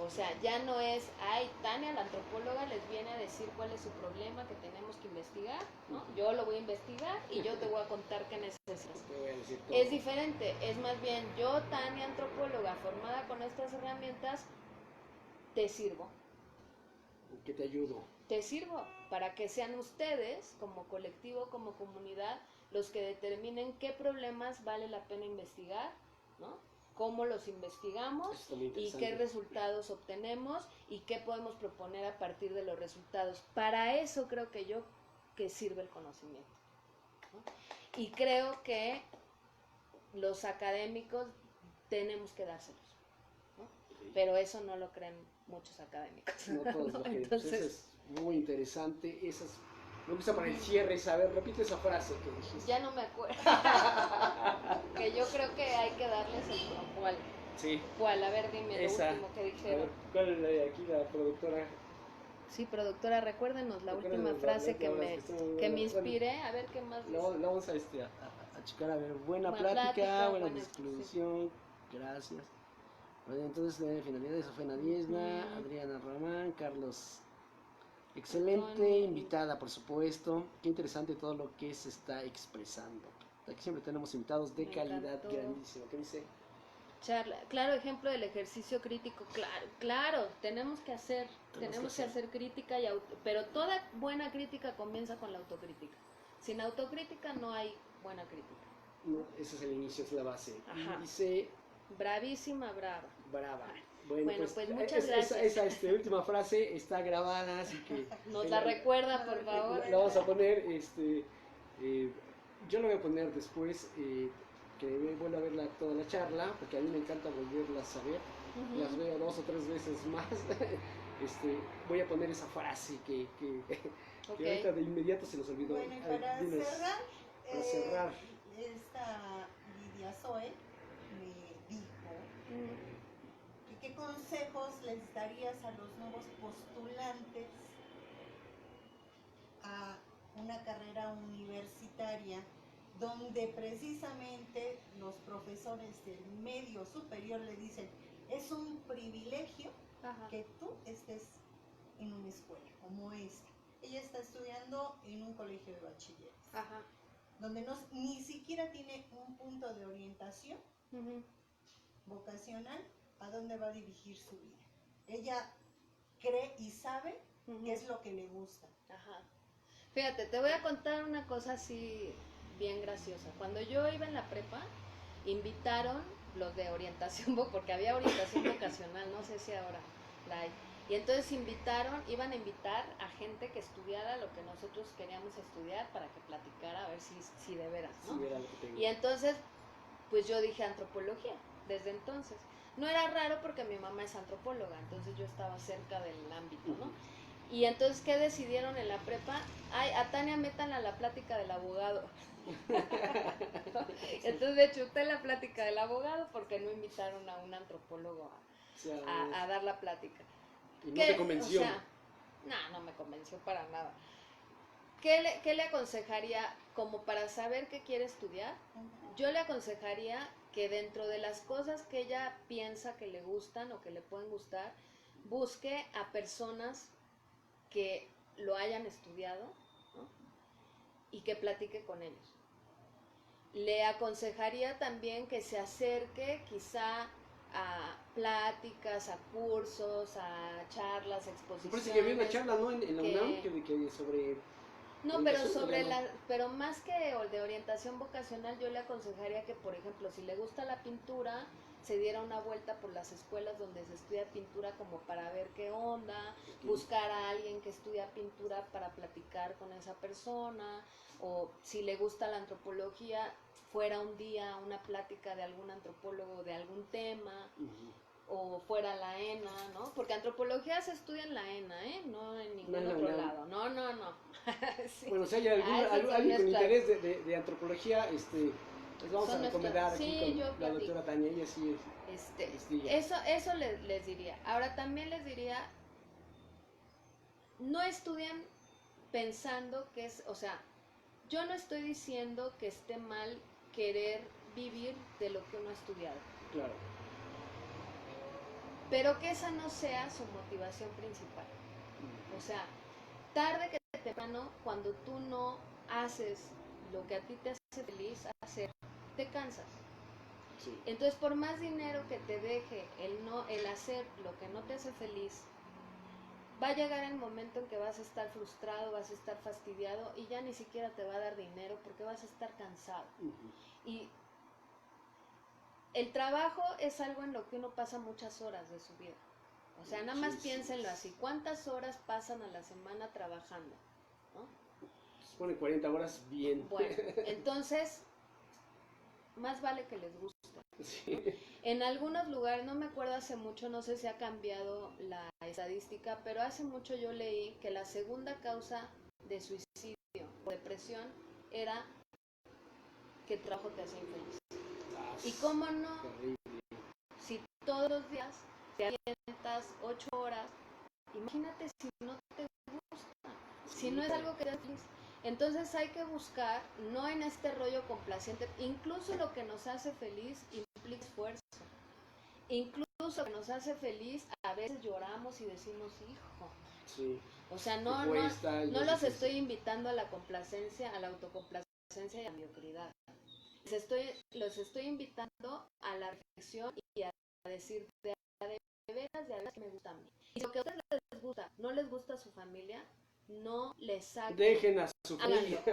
O sea, ya no es, Tania, la antropóloga, les viene a decir cuál es su problema que tenemos que investigar, ¿no? Yo lo voy a investigar y yo te voy a contar qué necesitas. Es diferente, es más bien, yo, Tania, antropóloga, formada con estas herramientas, te sirvo. ¿Qué te ayudo? Te sirvo para que sean ustedes, como colectivo, como comunidad, los que determinen qué problemas vale la pena investigar, ¿no? Cómo los investigamos y qué resultados obtenemos y qué podemos proponer a partir de los resultados. Para eso creo que sirve el conocimiento, ¿no? Y creo que los académicos tenemos que dárselos, ¿no? Pero eso no lo creen muchos académicos. No todos lo creen. Entonces, eso es muy interesante. Me gusta para el cierre, saber, repite esa frase que dijiste. Ya no me acuerdo. Que yo creo que hay que darles el cual. Sí. ¿Cuál? A ver, dime lo último que dijeron. A ver, ¿cuál es la de aquí, la productora? Sí, productora, recuérdenos la última Recuérdenos frase la que frase me, que estuvo muy que me buena. inspiré, a ver qué más dice. Lo vamos a checar, a ver, buena Buena plática, plática, buena buena discusión, gracias. Bueno, entonces, finalidades, Sofía Diezna, Adriana Román, Carlos, excelente Antonio. invitada, por supuesto, qué interesante todo lo que se está expresando. Aquí siempre tenemos invitados de Me calidad encantó. grandísima, ¿qué dice? Charla, claro ejemplo del ejercicio crítico, claro, tenemos que hacer crítica pero toda buena crítica comienza con la autocrítica. Sin autocrítica no hay buena crítica. No, ese es el inicio, es la base. Ajá. Y dice, bravísima, brava. Bueno, pues muchas gracias. Esa última frase está grabada, así que Nos la recuerda, por favor. la vamos a poner, yo lo voy a poner después, que vuelva a ver toda la charla, porque a mí me encanta volverlas a ver, las veo 2 o 3 veces más. Voy a poner esa frase que ahorita de inmediato se nos olvidó. Bueno, y para Dinos, cerrar, esta Lidia Zoe me dijo que qué consejos les darías a los nuevos postulantes a una carrera universitaria donde precisamente los profesores del medio superior le dicen, es un privilegio que tú estés en una escuela como esta. Ella está estudiando en un colegio de bachilleres, donde ni siquiera tiene un punto de orientación vocacional a dónde va a dirigir su vida. Ella cree y sabe qué es lo que le gusta. Fíjate, te voy a contar una cosa así bien graciosa. Cuando yo iba en la prepa, invitaron los de orientación, porque había orientación vocacional, no sé si ahora la hay. Y entonces iban a invitar a gente que estudiara lo que nosotros queríamos estudiar para que platicara a ver si de veras, ¿no? Sí, era lo que tengo. Y entonces, pues yo dije antropología, desde entonces. No era raro porque mi mamá es antropóloga, entonces yo estaba cerca del ámbito, ¿no? Y entonces, ¿qué decidieron en la prepa? Ay, a Tania métanla a la plática del abogado. Entonces me chuté la plática del abogado porque no invitaron a un antropólogo a dar la plática. ¿Y no te convenció? O sea, no me convenció para nada. ¿Qué le aconsejaría como para saber qué quiere estudiar? Yo le aconsejaría que dentro de las cosas que ella piensa que le gustan o que le pueden gustar, busque a personas que lo hayan estudiado, ¿no? Y que platique con ellos. Le aconsejaría también que se acerque quizá a pláticas, a cursos, a charlas, exposiciones. Me parece que había una charla, ¿no? En la UNAM que sobre... No, pero más que de orientación vocacional, yo le aconsejaría que, por ejemplo, si le gusta la pintura, se diera una vuelta por las escuelas donde se estudia pintura como para ver qué onda, buscar a alguien que estudia pintura para platicar con esa persona, o si le gusta la antropología, fuera un día una plática de algún antropólogo de algún tema, o fuera la ENA, ¿no? Porque antropología se estudia en la ENA, ¿eh? No en ningún otro lado. No. Sí. Bueno, si hay alguien con interés de antropología, les vamos a recomendar aquí con la doctora Tania, ella sí es. Eso les diría. Ahora también les diría, no estudien pensando que es, o sea, yo no estoy diciendo que esté mal querer vivir de lo que uno ha estudiado. Claro. Pero que esa no sea su motivación principal. O sea, tarde que temprano, cuando tú no haces lo que a ti te hace feliz hacer, te cansas. Sí. Entonces, por más dinero que te deje el hacer lo que no te hace feliz, va a llegar el momento en que vas a estar frustrado, vas a estar fastidiado y ya ni siquiera te va a dar dinero porque vas a estar cansado. Y el trabajo es algo en lo que uno pasa muchas horas de su vida. O sea, nada más piénsenlo así. ¿Cuántas horas pasan a la semana trabajando? ¿No? Se pone 40 horas bien. Bueno, entonces, más vale que les guste. Sí. ¿No? En algunos lugares, no me acuerdo hace mucho, no sé si ha cambiado la estadística, pero hace mucho yo leí que la segunda causa de suicidio o depresión era que el trabajo te hace infeliz. Y cómo no, Terrible. si todos los días te avientas 8 horas Imagínate si no te gusta, si no es algo que te hace feliz. Entonces hay que buscar, no en este rollo complaciente, incluso lo que nos hace feliz implica esfuerzo. Incluso lo que nos hace feliz, a veces lloramos y decimos, hijo. Sí. O sea, no los estoy invitando a la complacencia, a la autocomplacencia y a la mediocridad. Los estoy invitando a la reflexión y a decir de veras que me gusta a mí. Y si lo que a ustedes les gusta, no les gusta a su familia, no les saquen. Dejen a su familia.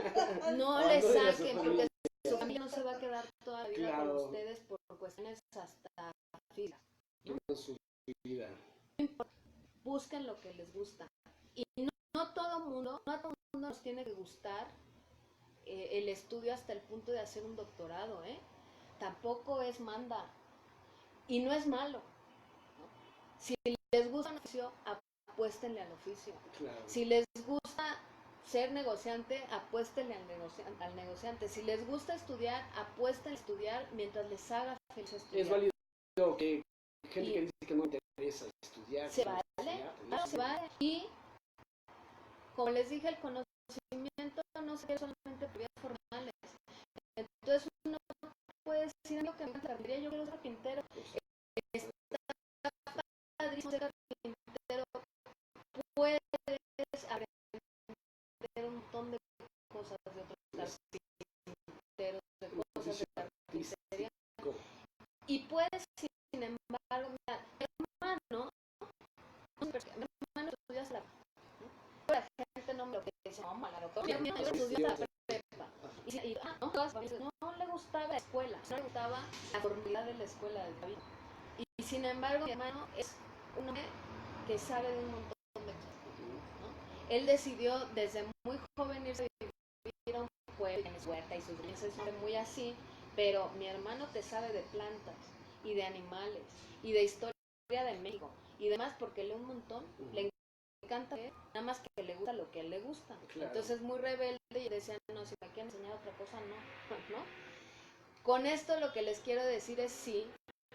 No les saquen, porque su familia no se va a quedar toda la vida con ustedes por cuestiones hasta físicas. ¿No? Su vida. Busquen lo que les gusta. Y no a todo mundo nos tiene que gustar el estudio hasta el punto de hacer un doctorado, Tampoco es manda. Y no es malo, ¿no? Si les gusta un oficio, apuéstenle al oficio. Claro. Si les gusta ser negociante, apuéstenle al negociante. Si les gusta estudiar, apuéstenle a estudiar mientras les haga feliz estudiar. Es válido que gente que dice que no le interesa estudiar. Se vale, claro, se vale. Y como les dije, el conocimiento no se queda solamente por vías formales. Entonces uno puede decir lo que me encanta, yo quiero ser carpintero. Está padrísimo ser carpintero. Puedes aprender un montón de cosas de otros carpinteros, de cosas de carpintería. Y puedes, sin embargo, mira, mi hermano estudias la gente no me lo dice, no, mala doctora, mi hermano estudió la prepa. No le gustaba la escuela, no le gustaba la formalidad de la escuela de la vida. Y sin embargo, mi hermano es un hombre que sabe de un montón de cosas, ¿no? Él decidió desde muy joven irse a vivir a un pueblo, en su huerta y sus niños, es muy así, pero mi hermano te sabe de plantas y de animales y de historia de México y demás porque lee un montón, le encanta leer, nada más que le gusta lo que a él le gusta. Claro. Entonces muy rebelde y decía, no, si me quieren enseñar otra cosa, no. Con esto lo que les quiero decir es sí,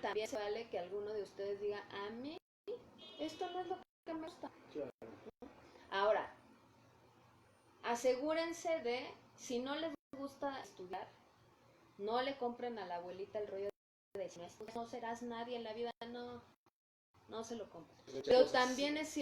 también se vale que alguno de ustedes diga, a mí esto no es lo que me gusta. Claro. Ahora, asegúrense de, si no les gusta estudiar, no le compren a la abuelita el rollo de si no serás nadie en la vida, no se lo compren. Pero también es cierto